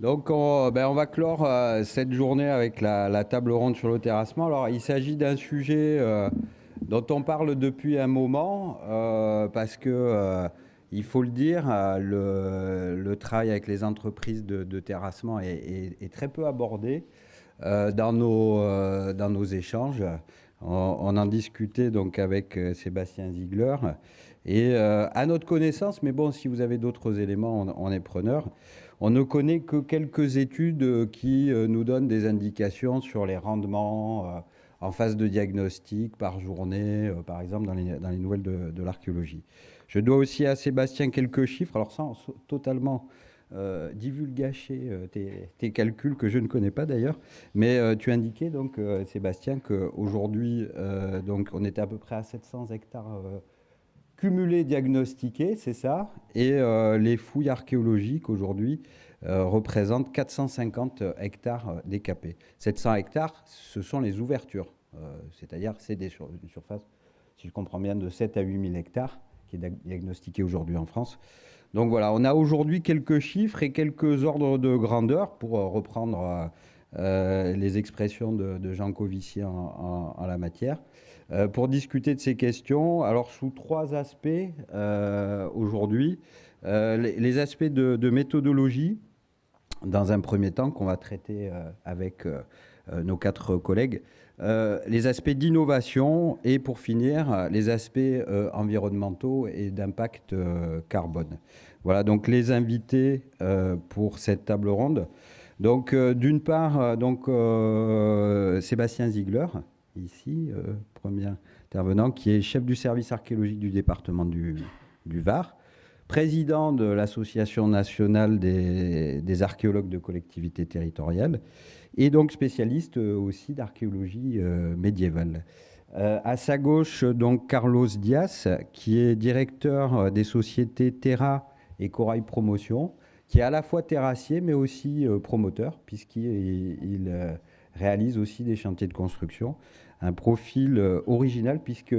Donc, on va clore cette journée avec la table ronde sur le terrassement. Alors, il s'agit d'un sujet dont on parle depuis un moment, parce que, il faut le dire, le travail avec les entreprises de terrassement est très peu abordé dans nos échanges. On en discutait donc avec Sébastien Ziegler. Et à notre connaissance, mais bon, si vous avez d'autres éléments, on est preneur. On ne connaît que quelques études qui nous donnent des indications sur les rendements en phase de diagnostic par journée, par exemple dans les nouvelles de l'archéologie. Je dois aussi à Sébastien quelques chiffres, alors sans totalement divulgacher tes calculs que je ne connais pas d'ailleurs, mais tu indiquais donc, Sébastien, qu'aujourd'hui, donc on était à peu près à 700 hectares cumulés diagnostiqués, c'est ça, et les fouilles archéologiques aujourd'hui représentent 450 hectares décapés. 700 hectares, ce sont les ouvertures, c'est-à-dire c'est une surface, si je comprends bien, de 7 à 8 000 hectares qui est diagnostiquée aujourd'hui en France. Donc voilà, on a aujourd'hui quelques chiffres et quelques ordres de grandeur pour reprendre les expressions de Jean Covici en la matière. Pour discuter de ces questions, alors sous trois aspects aujourd'hui. Les aspects de méthodologie, dans un premier temps, qu'on va traiter avec nos quatre collègues. Les aspects d'innovation et pour finir, les aspects environnementaux et d'impact carbone. Voilà donc les invités pour cette table ronde. Donc d'une part, Sébastien Ziegler, ici, premier intervenant, qui est chef du service archéologique du département du Var, président de l'Association nationale des archéologues de collectivités territoriales, et donc spécialiste aussi d'archéologie médiévale. À sa gauche, donc Carlos Dias, qui est directeur des sociétés Terra et Corail Promotion, qui est à la fois terrassier mais aussi promoteur, puisqu'il réalise aussi des chantiers de construction. Un profil original, puisque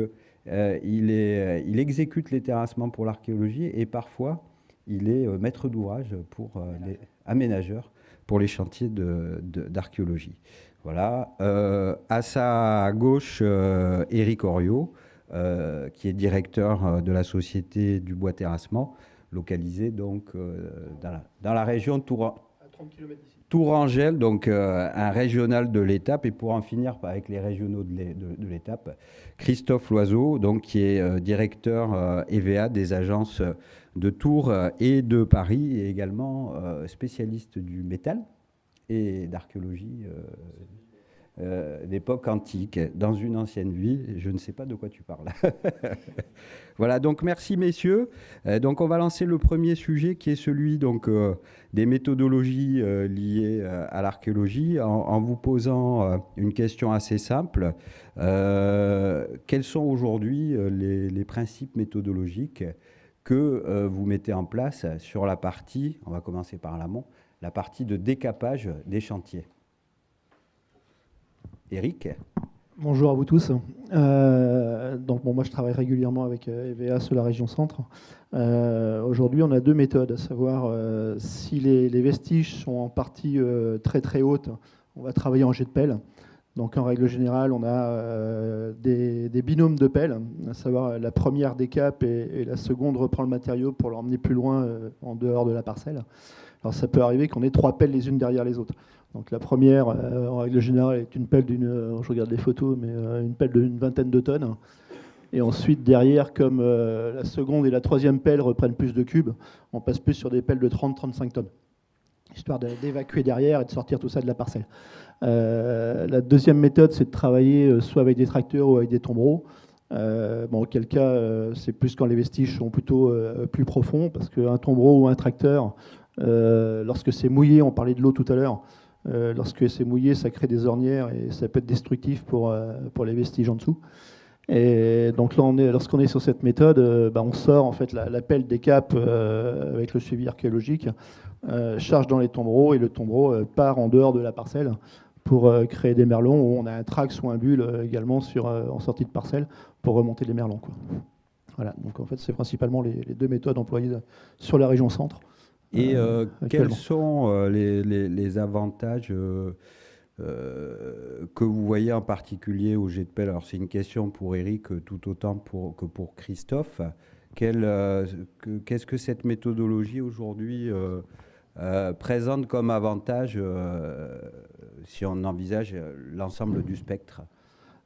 il exécute les terrassements pour l'archéologie et parfois il est maître d'ouvrage pour les aménageurs pour les chantiers d'archéologie. Voilà. À sa gauche, Éric Oriot, qui est directeur de la société du bois terrassement, localisée donc dans la région de Tourangelle, donc un régional de l'étape. Et pour en finir avec les régionaux de l'étape, Christophe Loiseau, donc, qui est directeur EVA des agences de Tours et de Paris, et également spécialiste du métal et d'archéologie d'époque antique, dans une ancienne vie. Je ne sais pas de quoi tu parles. Voilà, donc merci messieurs. Donc on va lancer le premier sujet qui est celui donc, des méthodologies liées à l'archéologie en vous posant une question assez simple. Quels sont aujourd'hui les principes méthodologiques que vous mettez en place sur la partie, on va commencer par l'amont, la partie de décapage des chantiers? Éric. Bonjour à vous tous. Moi, je travaille régulièrement avec EVA sur la région centre. Aujourd'hui, on a deux méthodes, à savoir si les vestiges sont en partie très très haute, on va travailler en jet de pelle. Donc en règle générale, on a des binômes de pelle, à savoir la première décape et la seconde reprend le matériau pour l'emmener plus loin en dehors de la parcelle. Alors ça peut arriver qu'on ait trois pelles les unes derrière les autres. Donc la première, en règle générale, est une pelle je regarde les photos, mais une pelle d'une vingtaine de tonnes. Et ensuite, derrière, comme la seconde et la troisième pelle reprennent plus de cubes, on passe plus sur des pelles de 30-35 tonnes, histoire d'évacuer derrière et de sortir tout ça de la parcelle. La deuxième méthode, c'est de travailler soit avec des tracteurs ou avec des tombereaux. Auquel cas, c'est plus quand les vestiges sont plutôt plus profonds, parce qu'un tombereau ou un tracteur, lorsque c'est mouillé, on parlait de l'eau tout à l'heure, lorsque c'est mouillé, ça crée des ornières et ça peut être destructif pour les vestiges en dessous. Et donc là, lorsqu'on est sur cette méthode, on sort en fait la pelle des capes avec le suivi archéologique, charge dans les tombereaux et le tombereau part en dehors de la parcelle pour créer des merlons où on a un trax ou un bulle également en sortie de parcelle pour remonter les merlons, quoi. Voilà, donc en fait c'est principalement les deux méthodes employées sur la région centre. Et quels actuellement. sont les avantages que vous voyez en particulier au jet de pelle? Alors c'est une question pour Eric tout autant que pour Christophe. Qu'est-ce que cette méthodologie aujourd'hui présente comme avantage si on envisage l'ensemble du spectre?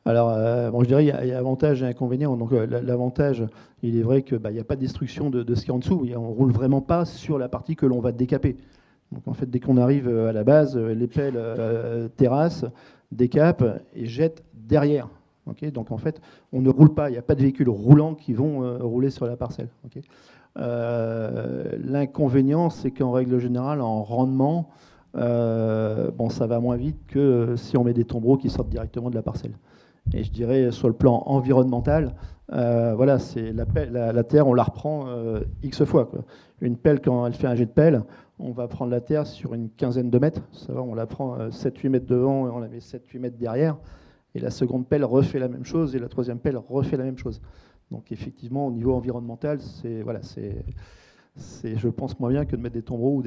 Alors, bon, je dirais il y a avantage et inconvénient. Donc, l'avantage, il est vrai que il n'y a pas de destruction de ce qui est en dessous. On roule vraiment pas sur la partie que l'on va décaper. Donc, en fait, dès qu'on arrive à la base, les pelles terrassent, décapent et jettent derrière. Ok, donc, en fait, on ne roule pas. Il n'y a pas de véhicules roulants qui vont rouler sur la parcelle. Ok. L'inconvénient, c'est qu'en règle générale, en rendement, bon, ça va moins vite que si on met des tombereaux qui sortent directement de la parcelle. Et je dirais, sur le plan environnemental, voilà, c'est la terre, on la reprend X fois, quoi. Une pelle, quand elle fait un jet de pelle, on va prendre la terre sur une quinzaine de mètres. Ça va, on la prend 7-8 mètres devant et on la met 7-8 mètres derrière. Et la seconde pelle refait la même chose et la troisième pelle refait la même chose. Donc effectivement, au niveau environnemental, voilà, je pense, moins bien que de mettre des tombereaux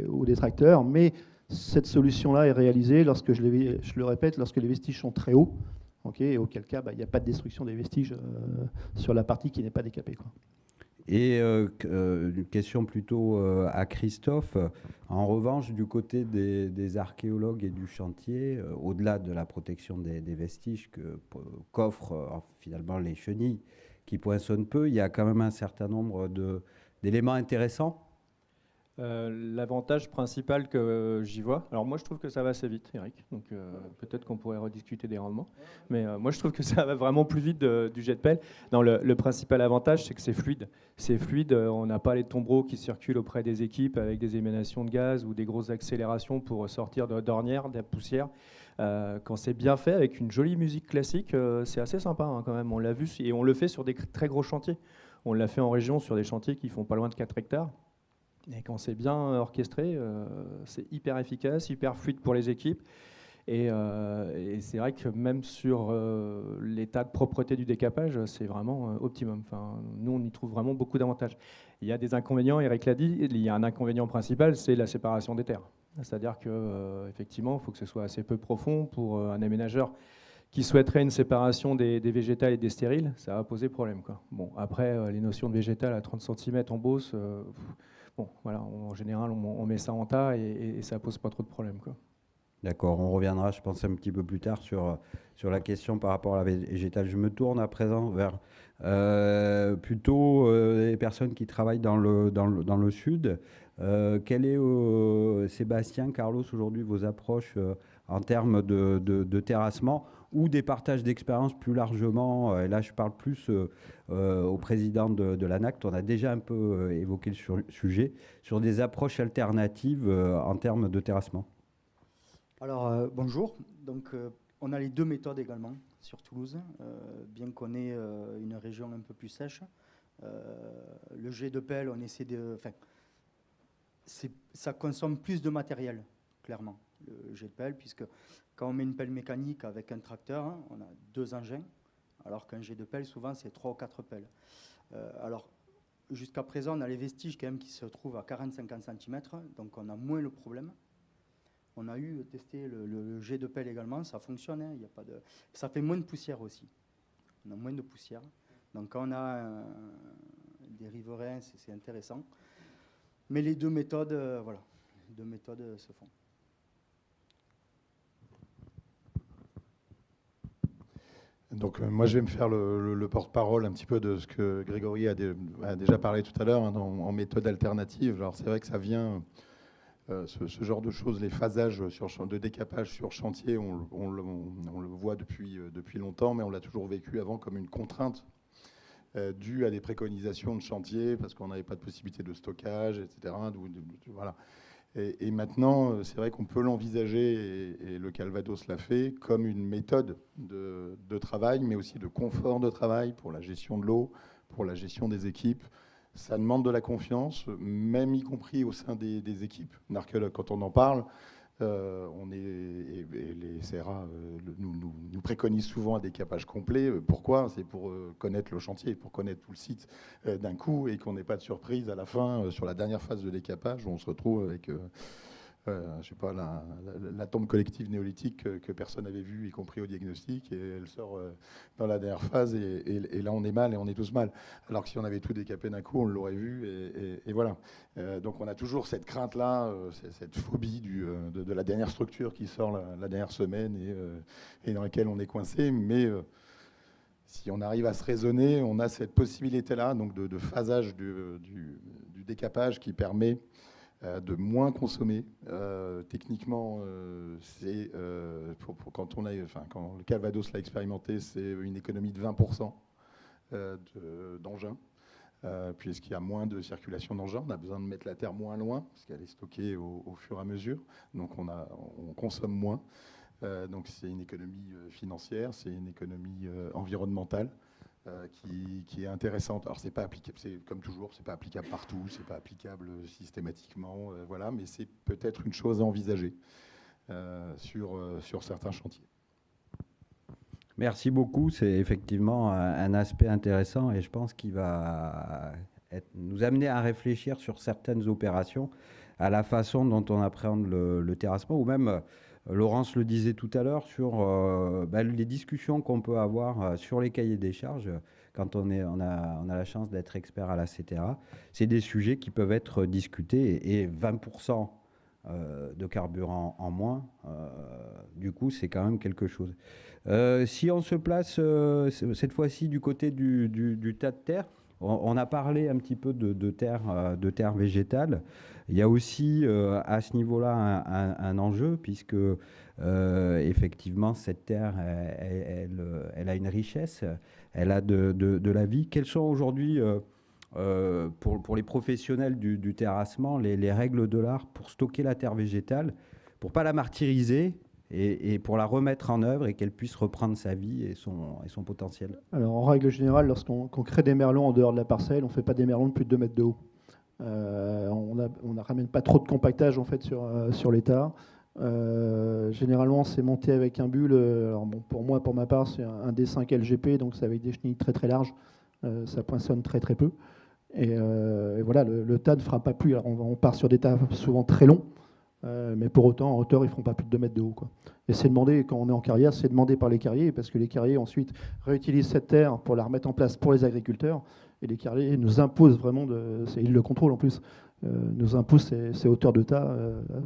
ou des tracteurs. Mais cette solution-là est réalisée lorsque, je le répète, lorsque les vestiges sont très hauts. Okay, et auquel cas, il n'y a pas de destruction des vestiges sur la partie qui n'est pas décapée, quoi. Et une question plutôt à Christophe. En revanche, du côté des archéologues et du chantier, au-delà de la protection des vestiges qu'offrent finalement les chenilles qui poinçonnent peu, il y a quand même un certain nombre d'éléments intéressants. L'avantage principal que j'y vois, alors moi je trouve que ça va assez vite, Eric, donc peut-être qu'on pourrait rediscuter des rendements, mais moi je trouve que ça va vraiment plus vite du jet de pelle. Non, le principal avantage, c'est que c'est fluide. C'est fluide, on n'a pas les tombereaux qui circulent auprès des équipes avec des émanations de gaz ou des grosses accélérations pour sortir d'ornières, de la poussière. Quand c'est bien fait, avec une jolie musique classique, c'est assez sympa hein, quand même. On l'a vu et on le fait sur des très gros chantiers. On l'a fait en région sur des chantiers qui font pas loin de 4 hectares. Et quand c'est bien orchestré, c'est hyper efficace, hyper fluide pour les équipes. Et c'est vrai que même sur l'état de propreté du décapage, c'est vraiment optimum. Enfin, nous, on y trouve vraiment beaucoup d'avantages. Il y a des inconvénients, Eric l'a dit, il y a un inconvénient principal, c'est la séparation des terres. C'est-à-dire qu'effectivement, il faut que ce soit assez peu profond pour un aménageur qui souhaiterait une séparation des végétales et des stériles, ça va poser problème, quoi. Bon, après, les notions de végétal à 30 cm en Beauce, bon, voilà, en général, on met ça en tas et ça pose pas trop de problème, quoi. D'accord, on reviendra, je pense, un petit peu plus tard sur la question par rapport à la végétale. Je me tourne à présent vers plutôt les personnes qui travaillent dans le sud. Quelle est, Sébastien, Carlos, aujourd'hui vos approches en termes de terrassement ou des partages d'expériences plus largement? Et là, je parle plus au président de l'ANACT. On a déjà un peu évoqué le sujet sur des approches alternatives en termes de terrassement. Alors, bonjour. Donc, on a les deux méthodes également sur Toulouse, bien qu'on ait une région un peu plus sèche. Le jet de pelle, on essaie de... Enfin, ça consomme plus de matériel, clairement, le jet de pelle, puisque quand on met une pelle mécanique avec un tracteur, hein, on a 2 engins, alors qu'un jet de pelle, souvent, c'est 3 ou 4 pelles. Alors, jusqu'à présent, on a les vestiges quand même qui se trouvent à 40-50 cm, donc on a moins le problème. On a testé le jet de pelle également, ça fonctionne, hein, y a pas de... ça fait moins de poussière aussi. On a moins de poussière. Donc quand on a des riverains, c'est intéressant. Mais les deux méthodes, voilà, les deux méthodes se font. Donc moi je vais me faire le porte-parole un petit peu de ce que Grégory a déjà parlé tout à l'heure hein, en méthode alternative. Alors c'est vrai que ça vient... ce genre de choses, les phasages de décapage sur chantier, on le voit depuis longtemps, mais on l'a toujours vécu avant comme une contrainte due à des préconisations de chantier, parce qu'on n'avait pas de possibilité de stockage, etc. Voilà. Et maintenant, c'est vrai qu'on peut l'envisager, et le Calvados l'a fait, comme une méthode de travail, mais aussi de confort de travail pour la gestion de l'eau, pour la gestion des équipes. Ça demande de la confiance, même y compris au sein des équipes. L'archéologue, quand on en parle, Et les CRA nous préconisent souvent un décapage complet. Pourquoi? C'est pour connaître le chantier, pour connaître tout le site d'un coup et qu'on n'ait pas de surprise à la fin sur la dernière phase de décapage où on se retrouve avec je sais pas, la tombe collective néolithique que personne n'avait vue, y compris au diagnostic, et elle sort dans la dernière phase, et là on est mal, et on est tous mal. Alors que si on avait tout décapé d'un coup, on l'aurait vu, et voilà. Donc on a toujours cette crainte-là, cette phobie de la dernière structure qui sort la dernière semaine, et dans laquelle on est coincé, mais si on arrive à se raisonner, on a cette possibilité-là, donc de phasage du décapage qui permet de moins consommer. Techniquement, c'est quand le Calvados l'a expérimenté, c'est une économie de 20% d'engins, puisqu'il y a moins de circulation d'engins. On a besoin de mettre la terre moins loin, parce qu'elle est stockée au fur et à mesure. Donc on consomme moins. Donc c'est une économie financière, c'est une économie environnementale. Qui est intéressante. Alors c'est pas applicable, c'est comme toujours, c'est pas applicable partout, c'est pas applicable systématiquement, voilà, mais c'est peut-être une chose à envisager sur certains chantiers. Merci beaucoup. C'est effectivement un aspect intéressant et je pense qu'il va nous amener à réfléchir sur certaines opérations, à la façon dont on appréhende le terrassement, ou même, Laurence le disait tout à l'heure, sur les discussions qu'on peut avoir sur les cahiers des charges quand on a la chance d'être expert à la CTA. C'est des sujets qui peuvent être discutés, et 20% de carburant en moins, du coup, c'est quand même quelque chose. Si on se place cette fois-ci du côté du tas de terre, on a parlé un petit peu de terre végétale. Il y a aussi à ce niveau-là un enjeu, puisque effectivement cette terre, elle a une richesse, elle a de la vie. Quelles sont aujourd'hui, pour les professionnels du terrassement, les règles de l'art pour stocker la terre végétale, pour ne pas la martyriser et pour la remettre en œuvre et qu'elle puisse reprendre sa vie et son potentiel? Alors, en règle générale, lorsqu'on crée des merlons en dehors de la parcelle, on ne fait pas des merlons de plus de 2 mètres de haut. On ne ramène pas trop de compactage en fait, sur l'état. Généralement, c'est monté avec un bulle. Alors bon, pour ma part, c'est un D5 LGP, donc c'est avec des chenilles très très larges. Ça poinçonne très très peu. Et voilà, le tas ne fera pas plus. Alors, on part sur des tas souvent très longs. Mais pour autant, en hauteur, ils ne feront pas plus de 2 mètres de haut, quoi. Et c'est demandé, quand on est en carrière, c'est demandé par les carriers, parce que les carriers ensuite réutilisent cette terre pour la remettre en place pour les agriculteurs. Et les carriers nous imposent vraiment, ils le contrôlent en plus, nous imposent ces hauteurs de tas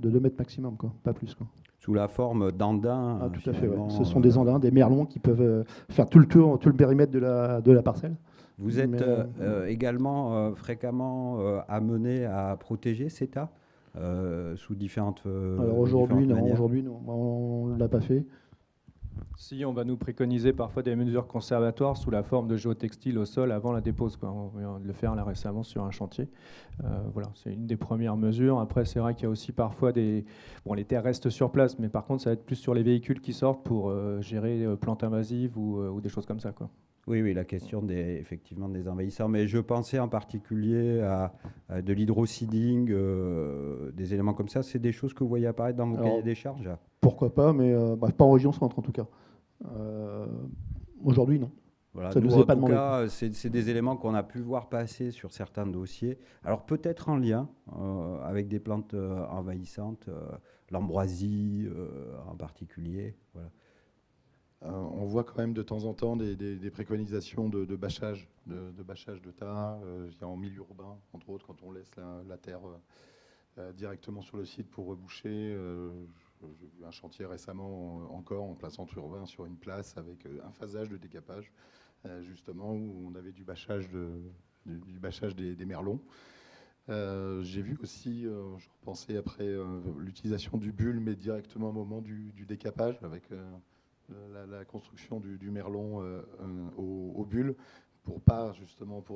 de 2 mètres maximum, quoi, pas plus, quoi. Sous la forme d'andins. Ah, tout à fait, ouais. Ce sont des andins, des merlons qui peuvent faire tout le périmètre de la parcelle. Vous êtes également fréquemment amené à protéger ces tas sous différentes Alors aujourd'hui, non, manières. aujourd'hui, non, on ne l'a pas fait. Si, on va nous préconiser parfois des mesures conservatoires sous la forme de géotextile au sol avant la dépose, quoi. On vient de le faire là récemment sur un chantier. Voilà, c'est une des premières mesures. Après, c'est vrai qu'il y a aussi parfois les terres restent sur place, mais par contre, ça va être plus sur les véhicules qui sortent pour gérer plantes invasives ou des choses comme ça, quoi. Oui, la question effectivement des envahisseurs. Mais je pensais en particulier à de l'hydroseeding, des éléments comme ça. C'est des choses que vous voyez apparaître dans vos cahiers des charges? Pourquoi pas, mais pas en région centre en tout cas. Aujourd'hui, non. Voilà, Ça nous, nous est en pas tout demandé. cas, c'est des éléments qu'on a pu voir passer sur certains dossiers. Alors peut-être en lien avec des plantes envahissantes, l'ambroisie en particulier. Voilà. On voit quand même de temps en temps des préconisations de bâchage, de bâchage de tas en milieu urbain, entre autres, quand on laisse la terre directement sur le site pour reboucher. J'ai vu un chantier récemment encore en plein centre urbain sur une place avec un phasage de décapage, justement, où on avait du bâchage des merlons. J'ai vu aussi, je repensais après, l'utilisation du bulle, mais directement au moment du décapage, avec la construction du merlon au bulle, pour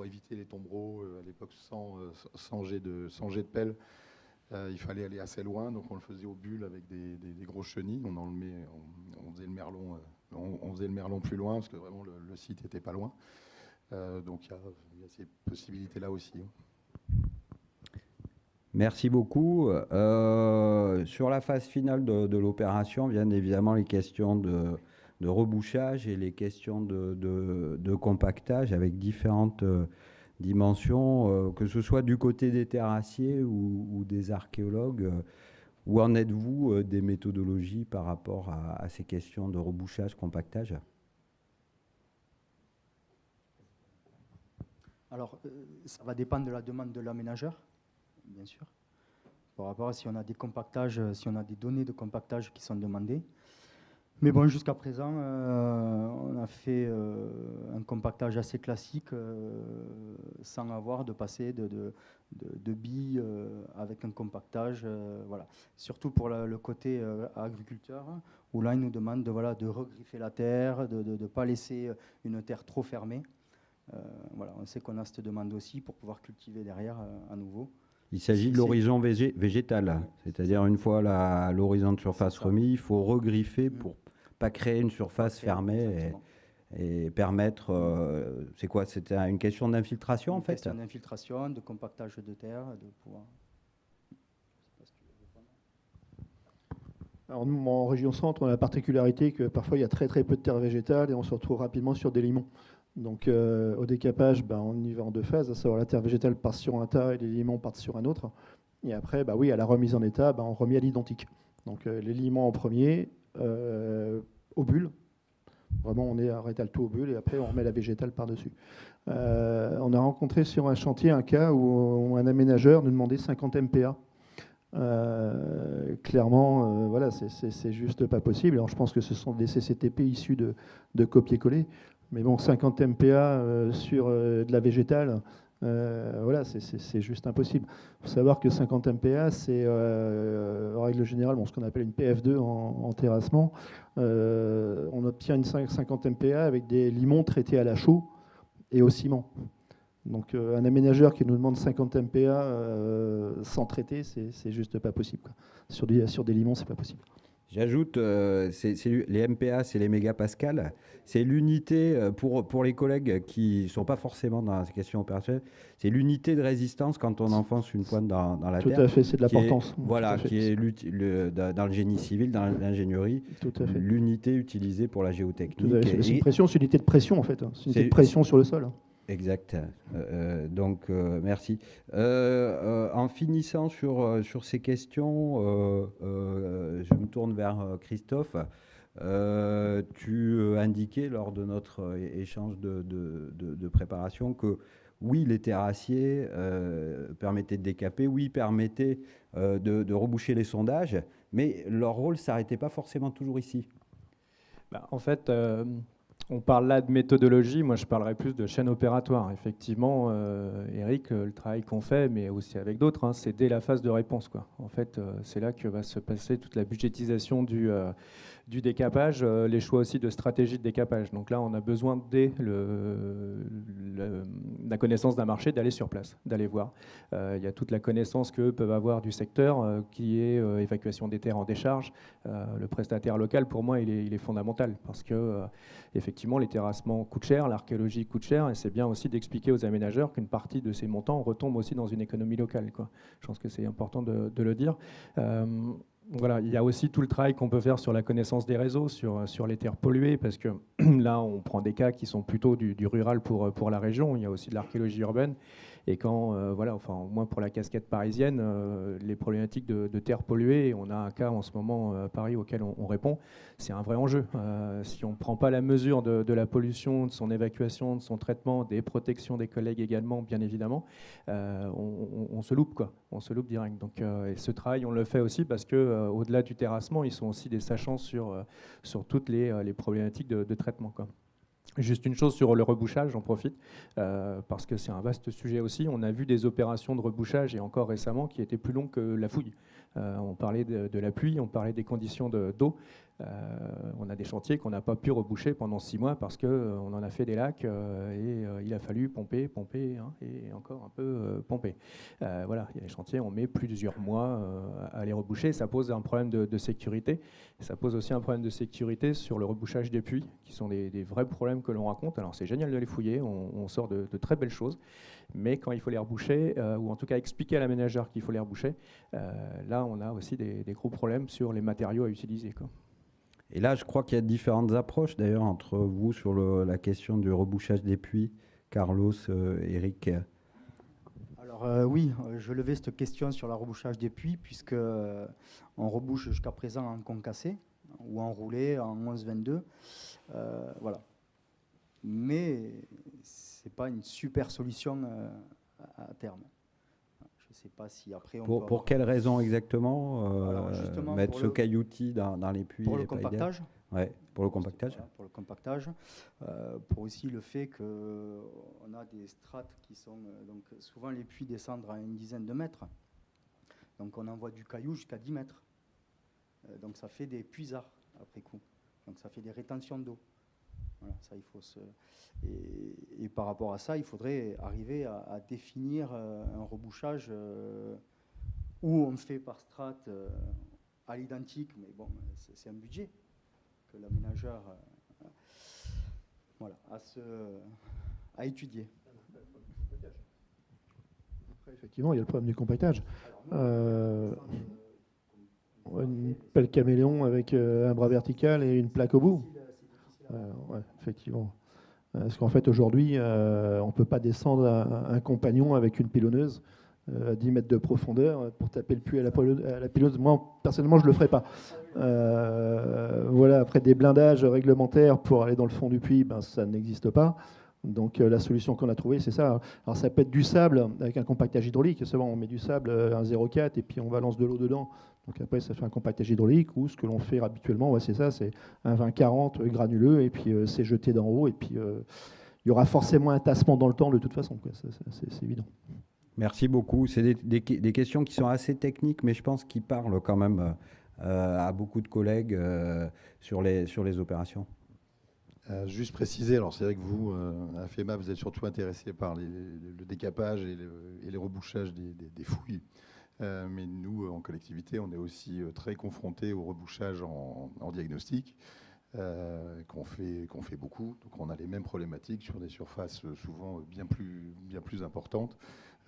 éviter les tombereaux à l'époque sans jet de pelle. Il fallait aller assez loin, donc on le faisait au bulle avec des grosses chenilles. On faisait le merlon plus loin parce que vraiment le site n'était pas loin. Donc il y a ces possibilités là aussi. Merci beaucoup. Sur la phase finale de l'opération viennent évidemment les questions de rebouchage et les questions de compactage avec différentes dimensions, que ce soit du côté des terrassiers ou des archéologues. Où en êtes-vous des méthodologies par rapport à ces questions de rebouchage, compactage? Alors, ça va dépendre de la demande de l'aménageur, bien sûr. Par rapport à si on a des compactages, si on a des données de compactage qui sont demandées. Mais bon, jusqu'à présent, on a fait un compactage assez classique sans avoir de passer de billes avec un compactage. Voilà. Surtout pour le côté agriculteur, où là, ils nous demandent de regriffer la terre, de ne pas laisser une terre trop fermée. Voilà, on sait qu'on a cette demande aussi pour pouvoir cultiver derrière à nouveau. Il s'agit de l'horizon végétal, c'est-à-dire une fois l'horizon de surface remis, il faut regriffer pour pas créer une surface fermée et permettre. C'est quoi? C'était une question d'infiltration en fait? Une question d'infiltration, de compactage de terre, de pouvoir. Alors nous, en région centre, on a la particularité que parfois il y a très peu de terre végétale et on se retrouve rapidement sur des limons. Donc au décapage, on y va en deux phases, à savoir la terre végétale part sur un tas et les limons partent sur un autre. Et après, à la remise en état, on remet à l'identique. Donc les limons en premier, au bulle. Vraiment, on rétale tout au bulle et après on remet la végétale par-dessus. On a rencontré sur un chantier un cas où un aménageur nous demandait 50 MPa. Clairement, voilà, c'est juste pas possible. Alors je pense que ce sont des CCTP issus de copier-coller. Mais bon, 50 MPa sur de la végétale, voilà, c'est juste impossible. Il faut savoir que 50 MPa, c'est en règle générale ce qu'on appelle une PF2 en terrassement. On obtient une 50 MPa avec des limons traités à la chaux et au ciment. Donc un aménageur qui nous demande 50 MPa sans traiter, c'est juste pas possible, quoi. Sur des limons, c'est pas possible. J'ajoute, les MPa, c'est les mégapascales. C'est l'unité, pour les collègues qui ne sont pas forcément dans la question opérationnelle, c'est l'unité de résistance quand on enfonce une pointe dans la terre. Tout à fait, c'est de la portance. Voilà, qui est dans le génie civil, dans l'ingénierie, l'unité utilisée pour la géotechnique. C'est une pression, c'est une unité de pression en fait. C'est une unité de pression sur le sol. Exact. Donc, merci. En finissant sur ces questions, je me tourne vers Christophe. Tu indiquais lors de notre échange de préparation que oui, les terrassiers permettaient de décaper, oui, permettaient de reboucher les sondages, mais leur rôle ne s'arrêtait pas forcément toujours ici. En fait, on parle là de méthodologie, moi je parlerais plus de chaîne opératoire. Effectivement, Eric, le travail qu'on fait, mais aussi avec d'autres, c'est dès la phase de réponse, quoi. En fait, c'est là que va se passer toute la budgétisation du décapage, les choix aussi de stratégie de décapage. Donc là, on a besoin, dès la connaissance d'un marché, d'aller sur place, d'aller voir. Il y a toute la connaissance qu'eux peuvent avoir du secteur, qui est évacuation des terres en décharge. Le prestataire local, pour moi, il est fondamental, parce que effectivement, les terrassements coûtent cher, l'archéologie coûte cher, et c'est bien aussi d'expliquer aux aménageurs qu'une partie de ces montants retombe aussi dans une économie locale, quoi. Je pense que c'est important de le dire. Voilà, il y a aussi tout le travail qu'on peut faire sur la connaissance des réseaux, sur les terres polluées, parce que là, on prend des cas qui sont plutôt du rural pour la région. Il y a aussi de l'archéologie urbaine. Et quand, voilà, enfin, au moins pour la casquette parisienne, les problématiques de terres polluées, on a un cas en ce moment à Paris auquel on répond, c'est un vrai enjeu. Si on ne prend pas la mesure de la pollution, de son évacuation, de son traitement, des protections des collègues également, bien évidemment, on se loupe, quoi. On se loupe direct. Donc, et ce travail, on le fait aussi parce que au-delà du terrassement, ils sont aussi des sachants sur toutes les problématiques de traitement, quoi. Juste une chose sur le rebouchage, j'en profite, parce que c'est un vaste sujet aussi. On a vu des opérations de rebouchage, et encore récemment, qui étaient plus longues que la fouille. On parlait de la pluie, on parlait des conditions d'eau. On a des chantiers qu'on n'a pas pu reboucher pendant 6 mois parce qu'on en a fait des lacs et il a fallu pomper et encore un peu pomper. Voilà, il y a des chantiers, on met plusieurs mois à les reboucher. Ça pose un problème de sécurité. Ça pose aussi un problème de sécurité sur le rebouchage des puits, qui sont des vrais problèmes problèmes que l'on rencontre. Alors c'est génial de les fouiller, on sort de très belles choses, mais quand il faut les reboucher, ou en tout cas expliquer à l'aménageur qu'il faut les reboucher, là on a aussi des gros problèmes sur les matériaux à utiliser, quoi. Et là, je crois qu'il y a différentes approches d'ailleurs entre vous sur la question du rebouchage des puits. Carlos, Eric. Alors oui, je levais cette question sur le rebouchage des puits, puisque on rebouche jusqu'à présent en concassé ou en roulé en 11-22. Voilà. Mais c'est pas une super solution à terme. Je ne sais pas si après on peut Pour avoir- quelles raisons exactement Alors, justement, mettre pour ce le- cailloutis dans les puits pour le est pas idéal. compactage. Ouais, pour le compactage. Voilà, pour le compactage. Pour aussi le fait qu'on a des strates qui sont... donc souvent les puits descendent à une dizaine de mètres. Donc on envoie du caillou jusqu'à 10 mètres. Donc ça fait des puisards après coup. Donc ça fait des rétentions d'eau. Voilà, ça il faut se... et par rapport à ça, il faudrait arriver à définir un rebouchage où on fait par strate à l'identique, mais bon, c'est un budget que l'aménageur voilà, à étudier. Après, effectivement, il y a le problème du compactage. Une pelle caméléon avec un bras vertical et une plaque au bout. Ouais, effectivement. Parce qu'en fait, aujourd'hui, on ne peut pas descendre un compagnon avec une pilonneuse à 10 mètres de profondeur pour taper le puits à la pilonneuse. Moi, personnellement, je ne le ferai pas. Voilà, après, des blindages réglementaires pour aller dans le fond du puits, ben, ça n'existe pas. Donc la solution qu'on a trouvée, c'est ça. Alors ça peut être du sable avec un compactage hydraulique. C'est bon, on met du sable, un 0,4 et puis on balance de l'eau dedans. Donc après, ça fait un compactage hydraulique, ou ce que l'on fait habituellement, ouais, c'est ça, c'est un 20-40 granuleux, et puis c'est jeté d'en haut, et puis il y aura forcément un tassement dans le temps de toute façon, quoi. C'est évident. Merci beaucoup. C'est des questions qui sont assez techniques, mais je pense qu'ils parlent quand même à beaucoup de collègues sur les opérations. Juste préciser, alors c'est vrai que vous, à FEMA, vous êtes surtout intéressé par le décapage et les rebouchages des fouilles. Mais nous, en collectivité, on est aussi très confrontés au rebouchage en diagnostic, qu'on fait beaucoup. Donc on a les mêmes problématiques sur des surfaces souvent bien plus importantes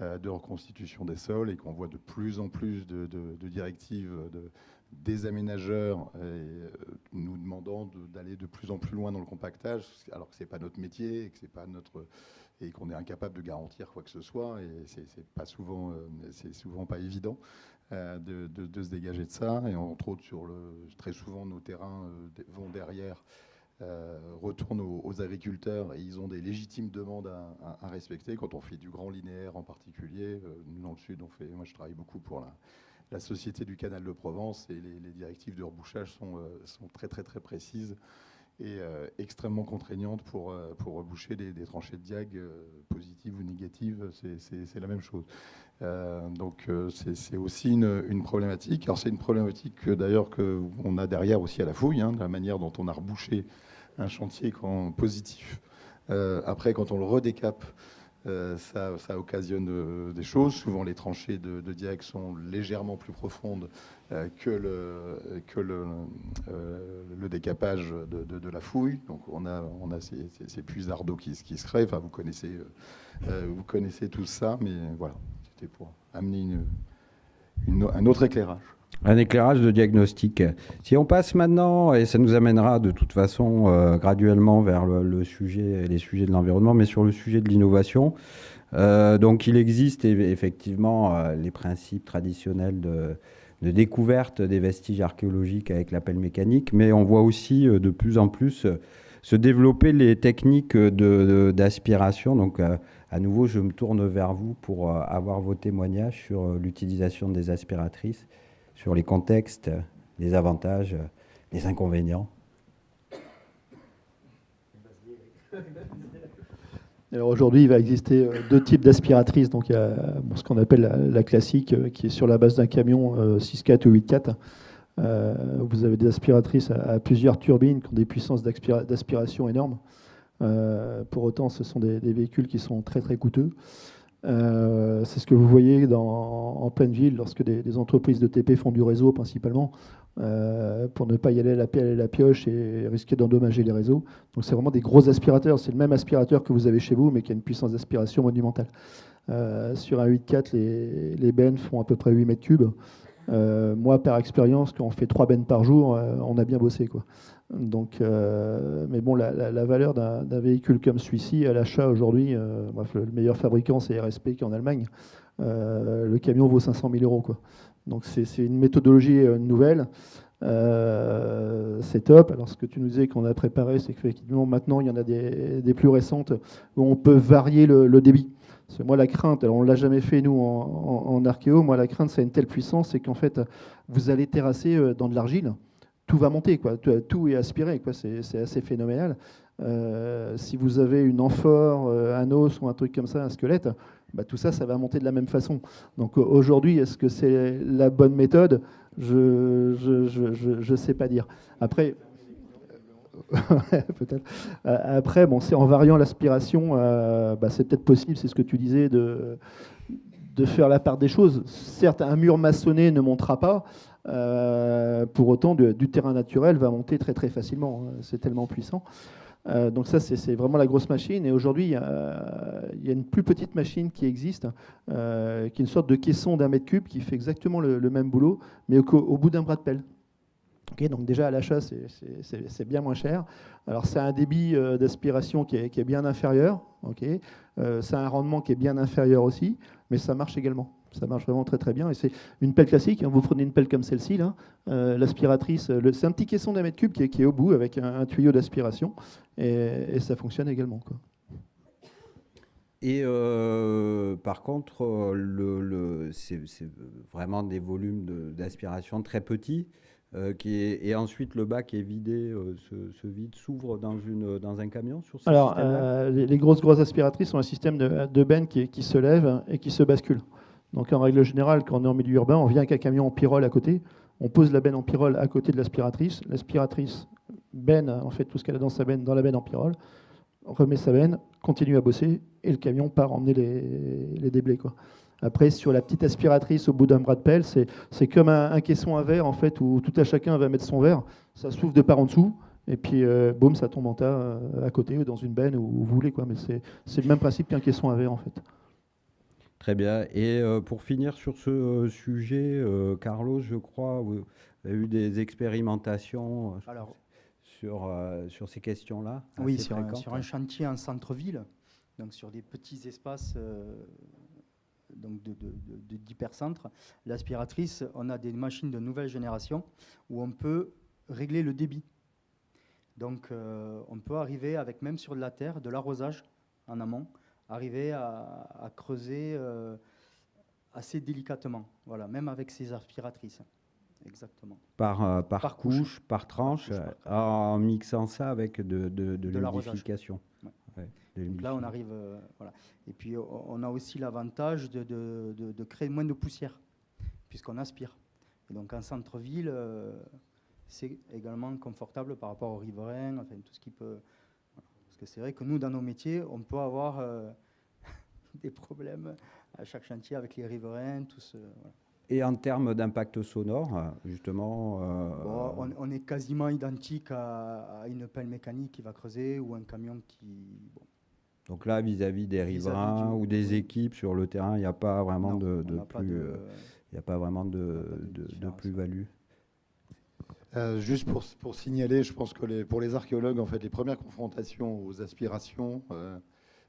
de reconstitution des sols, et qu'on voit de plus en plus de directives des aménageurs nous demandant d'aller de plus en plus loin dans le compactage, alors que ce n'est pas notre métier et que c'est pas et qu'on est incapable de garantir quoi que ce soit, et c'est souvent pas évident de se dégager de ça. Et entre autres, très souvent nos terrains vont derrière, retournent aux agriculteurs, et ils ont des légitimes demandes à respecter. Quand on fait du grand linéaire en particulier, nous dans le sud, moi je travaille beaucoup pour la Société du Canal de Provence, et les directives de rebouchage sont très très très précises et extrêmement contraignantes pour reboucher des tranchées de diag positives ou négatives. C'est la même chose. Donc c'est aussi une problématique. Alors c'est une problématique d'ailleurs qu'on a derrière aussi à la fouille, de la manière dont on a rebouché un chantier positif. Après, quand on le redécape, ça occasionne des choses. Souvent, les tranchées de diag sont légèrement plus profondes que le décapage de la fouille. Donc, on a ces puisards d'eau qui se créent. Enfin, vous connaissez tout ça, mais voilà, c'était pour amener un autre éclairage. Un éclairage de diagnostic. Si on passe maintenant, et ça nous amènera de toute façon graduellement vers les sujets de l'environnement, mais sur le sujet de l'innovation. Donc il existe effectivement les principes traditionnels de découverte des vestiges archéologiques avec la pelle mécanique, mais on voit aussi de plus en plus se développer les techniques d'aspiration. Donc à nouveau, je me tourne vers vous pour avoir vos témoignages sur l'utilisation des aspiratrices, sur les contextes, les avantages, les inconvénients. Alors aujourd'hui, il va exister deux types d'aspiratrices. Donc il y a ce qu'on appelle la classique, qui est sur la base d'un camion 6.4 ou 8.4. Vous avez des aspiratrices à plusieurs turbines qui ont des puissances d'aspiration énormes. Pour autant, ce sont des véhicules qui sont très très coûteux. C'est ce que vous voyez en pleine ville lorsque des entreprises de TP font du réseau principalement, pour ne pas y aller à la pelle et la pioche et risquer d'endommager les réseaux. Donc c'est vraiment des gros aspirateurs. C'est le même aspirateur que vous avez chez vous, mais qui a une puissance d'aspiration monumentale. Sur un 8.4, les bennes font à peu près 8 mètres cubes. Moi, par expérience, quand on fait 3 bennes par jour, on a bien bossé, quoi. Donc, mais bon, la valeur d'un véhicule comme celui-ci à l'achat aujourd'hui, bref, le meilleur fabricant, c'est RSP qui est en Allemagne. Le camion vaut 500 000 euros, quoi. Donc c'est une méthodologie nouvelle. C'est top. Alors ce que tu nous disais qu'on a préparé, c'est qu'effectivement maintenant il y en a des plus récentes où on peut varier le débit. Parce que moi la crainte, alors on ne l'a jamais fait nous en archéo, moi la crainte c'est une telle puissance, c'est qu'en fait vous allez terrasser dans de l'argile, tout va monter, quoi. Tout est aspiré, quoi. C'est assez phénoménal. Si vous avez une amphore, un os ou un truc comme ça, un squelette, bah, tout ça, ça va monter de la même façon. Donc aujourd'hui, est-ce que c'est la bonne méthode? Je sais pas dire. Après, peut-être. Après, bon, c'est en variant l'aspiration, bah, c'est peut-être possible, c'est ce que tu disais, de faire la part des choses. Certes, un mur maçonné ne montera pas. Pour autant, du terrain naturel va monter très très facilement. C'est tellement puissant. Donc ça, c'est vraiment la grosse machine. Et aujourd'hui, il y a une plus petite machine qui existe, qui est une sorte de caisson d'1 mètre cube qui fait exactement le même boulot, mais au bout d'un bras de pelle. Okay, donc déjà, à l'achat, c'est bien moins cher. Alors, c'est un débit d'aspiration qui est bien inférieur. Okay. C'est un rendement qui est bien inférieur aussi, mais ça marche également. Ça marche vraiment très très bien. Et c'est une pelle classique. Vous prenez une pelle comme celle-ci, là, l'aspiratrice, c'est un petit caisson d'1 mètre cube qui est au bout avec un tuyau d'aspiration. Et ça fonctionne également, quoi. Et par contre, c'est vraiment des volumes d'aspiration très petits. Et ensuite, le bac est vidé, se vide, s'ouvre dans un camion sur ce Alors, système-là. les grosses aspiratrices ont un système de benne qui se lève et qui se bascule. Donc, en règle générale, quand on est en milieu urbain, on vient avec un camion en pyrrole à côté, on pose la benne en pyrrole à côté de l'aspiratrice. L'aspiratrice benne, en fait, tout ce qu'elle a dans sa benne, dans la benne en pyrrole, remet sa benne, continue à bosser, et le camion part emmener les déblais, quoi. Après, sur la petite aspiratrice au bout d'un bras de pelle, c'est comme un caisson à verre, en fait, où tout à chacun va mettre son verre, ça s'ouvre de part en dessous, et puis boum, ça tombe en tas à côté, ou dans une benne, où vous voulez, quoi. Mais c'est le même principe qu'un caisson à verre, en fait. Très bien. Et pour finir sur ce sujet, Carlos, je crois, vous avez eu des expérimentations Alors, sur ces questions-là? oui, assez sur fréquentes. un chantier en centre-ville, donc sur des petits espaces donc d'hypercentre, l'aspiratrice, on a des machines de nouvelle génération où on peut régler le débit. Donc on peut arriver avec, même sur de la terre, de l'arrosage en amont, arriver à creuser assez délicatement, voilà, même avec ces aspiratrices. Exactement. Par couche, par tranche, en mixant ça avec de l'arrosage. l'humidification. Ouais. Ouais, Donc là, on arrive, voilà. Et puis, on a aussi l'avantage de créer moins de poussière, puisqu'on aspire. Et donc, en centre-ville, c'est également confortable par rapport aux riverains, enfin, tout ce qui peut... Voilà. Parce que c'est vrai que nous, dans nos métiers, on peut avoir des problèmes à chaque chantier avec les riverains, tous... Voilà. Et en termes d'impact sonore, justement... Bon, on est quasiment identique à une pelle mécanique qui va creuser ou un camion qui... Bon. Donc là, vis-à-vis des riverains ou des équipes sur le terrain, il n'y a pas vraiment de plus-value. Juste pour signaler, je pense que pour les archéologues, en fait, les premières confrontations aux aspirations,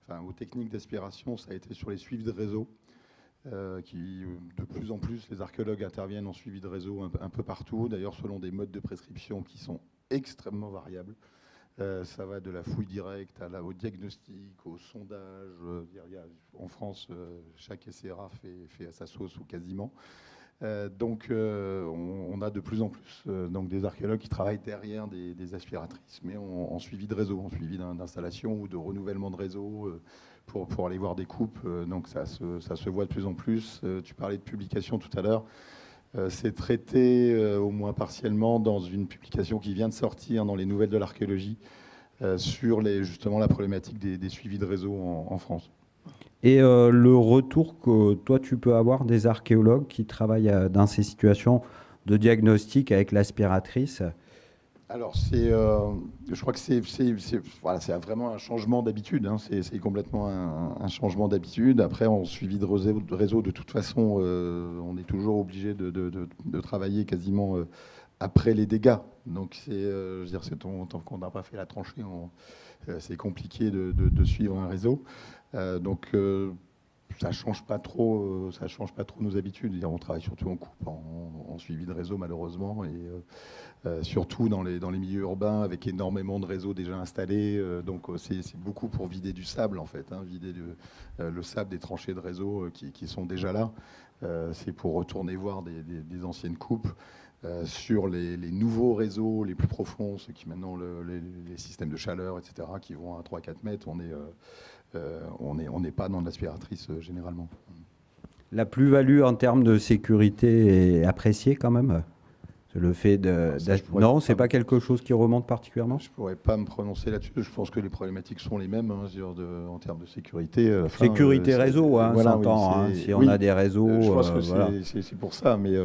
aux techniques d'aspiration, ça a été sur les suivis de réseau. Qui, de plus en plus, les archéologues interviennent en suivi de réseau un peu partout, d'ailleurs selon des modes de prescription qui sont extrêmement variables. Ça va de la fouille directe au diagnostic, au sondage. En France, chaque SCRA fait à sa sauce ou quasiment. Donc on a de plus en plus donc des archéologues qui travaillent derrière des aspiratrices, mais en suivi de réseau, en suivi d'installation ou de renouvellement de réseau, pour aller voir des coupes. Donc ça se voit de plus en plus. Tu parlais de publication tout à l'heure. C'est traité au moins partiellement dans une publication qui vient de sortir dans les nouvelles de l'archéologie sur justement la problématique des suivis de réseau en France. Et le retour que toi, tu peux avoir des archéologues qui travaillent dans ces situations de diagnostic avec l'aspiratrice? Alors, je crois que voilà, c'est vraiment un changement d'habitude, hein. C'est complètement un changement d'habitude. Après, en suivi de réseau, de toute façon, on est toujours obligé de travailler quasiment après les dégâts. Donc, je veux dire, tant qu'on n'a pas fait la tranchée, c'est compliqué de suivre un réseau. Donc, ça change pas trop nos habitudes. On travaille surtout en coupe, en suivi de réseau malheureusement, et surtout dans les milieux urbains avec énormément de réseaux déjà installés. Donc c'est beaucoup pour vider du sable en fait, hein, vider le sable des tranchées de réseau qui sont déjà là. C'est pour retourner voir des anciennes coupes. Sur les nouveaux réseaux les plus profonds, ceux qui maintenant les systèmes de chaleur, etc., qui vont à 3-4 mètres, on n'est pas dans l'aspiratrice généralement. La plus-value en termes de sécurité est appréciée quand même? Le fait non, c'est pas quelque chose qui remonte particulièrement? Je pourrais pas me prononcer là-dessus. Je pense que les problématiques sont les mêmes, hein, en termes de sécurité. Sécurité réseau, hein, voilà, s'entend. oui, si on a des réseaux, je pense que voilà. c'est pour ça. Mais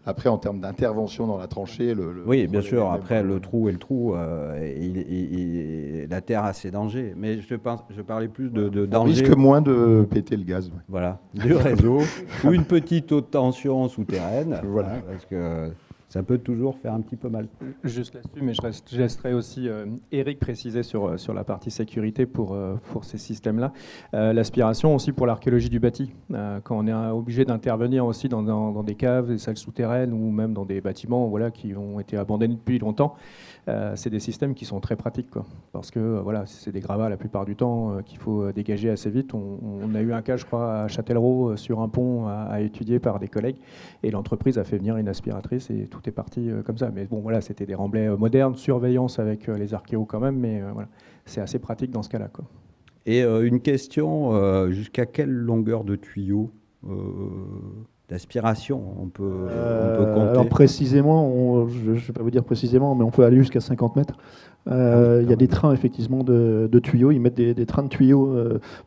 après, en termes d'intervention dans la tranchée, oui, bien sûr. Après, le trou et le trou, la terre a ses dangers. Mais je parlais plus de on danger. risque moins de péter le gaz. Ouais. Voilà, du réseau ou une petite haute tension souterraine. Voilà. Hein, parce que ça peut toujours faire un petit peu mal. Juste là-dessus, mais je laisserai aussi Eric préciser sur la partie sécurité pour ces systèmes-là. L'aspiration aussi pour l'archéologie du bâti. Quand on est obligé d'intervenir aussi dans des caves, des salles souterraines ou même dans des bâtiments voilà, qui ont été abandonnés depuis longtemps, c'est des systèmes qui sont très pratiques, quoi. Parce que voilà, c'est des gravats la plupart du temps qu'il faut dégager assez vite. On a eu un cas, je crois, à Châtellerault sur un pont à étudier par des collègues et l'entreprise a fait venir une aspiratrice et tout est parti comme ça. Mais bon, voilà, c'était des remblais modernes, surveillance avec les archéos quand même, mais voilà, c'est assez pratique dans ce cas-là, quoi. Et une question, jusqu'à quelle longueur de tuyau d'aspiration on peut compter? Alors précisément, je ne vais pas vous dire précisément, mais on peut aller jusqu'à 50 mètres. Il y a des trains effectivement de tuyaux, ils mettent des trains de tuyaux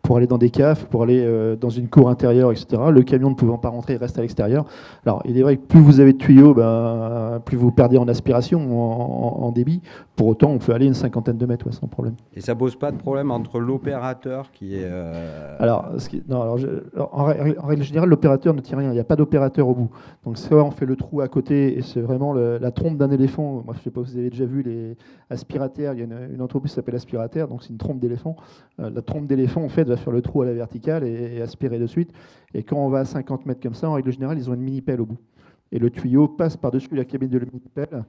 pour aller dans des caves, pour aller dans une cour intérieure, etc. Le camion ne pouvant pas rentrer, il reste à l'extérieur. Alors il est vrai que plus vous avez de tuyaux, plus vous perdez en aspiration, en débit. Pour autant, on peut aller une cinquantaine de mètres, ouais, sans problème. Et ça pose pas de problème entre l'opérateur qui est... En règle générale, l'opérateur ne tient rien, il n'y a pas d'opérateur au bout. Donc soit on fait le trou à côté, et c'est vraiment la trompe d'un éléphant. Moi, je ne sais pas si vous avez déjà vu les aspirateurs. Il y a une entreprise qui s'appelle Aspirateur, donc c'est une trompe d'éléphant. La trompe d'éléphant, en fait, va faire le trou à la verticale et aspirer de suite. Et quand on va à 50 mètres comme ça, en règle générale, ils ont une mini-pelle au bout. Et le tuyau passe par-dessus la cabine de la mini-pelle,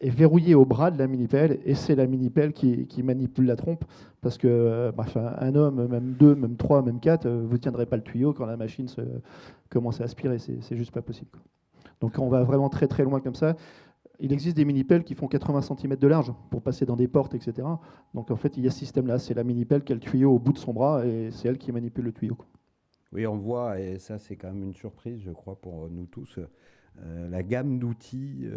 est verrouillé au bras de la mini-pelle, et c'est la mini-pelle qui manipule la trompe, parce que un homme, même deux, même trois, même quatre, vous ne tiendrez pas le tuyau quand la machine commence à aspirer. C'est juste pas possible, quoi. Donc quand on va vraiment très très loin comme ça, il existe des mini-pelles qui font 80 cm de large pour passer dans des portes, etc. Donc en fait, il y a ce système-là. C'est la mini-pelle qui a le tuyau au bout de son bras et c'est elle qui manipule le tuyau, quoi. Oui, on voit, et ça c'est quand même une surprise, je crois, pour nous tous, la gamme d'outils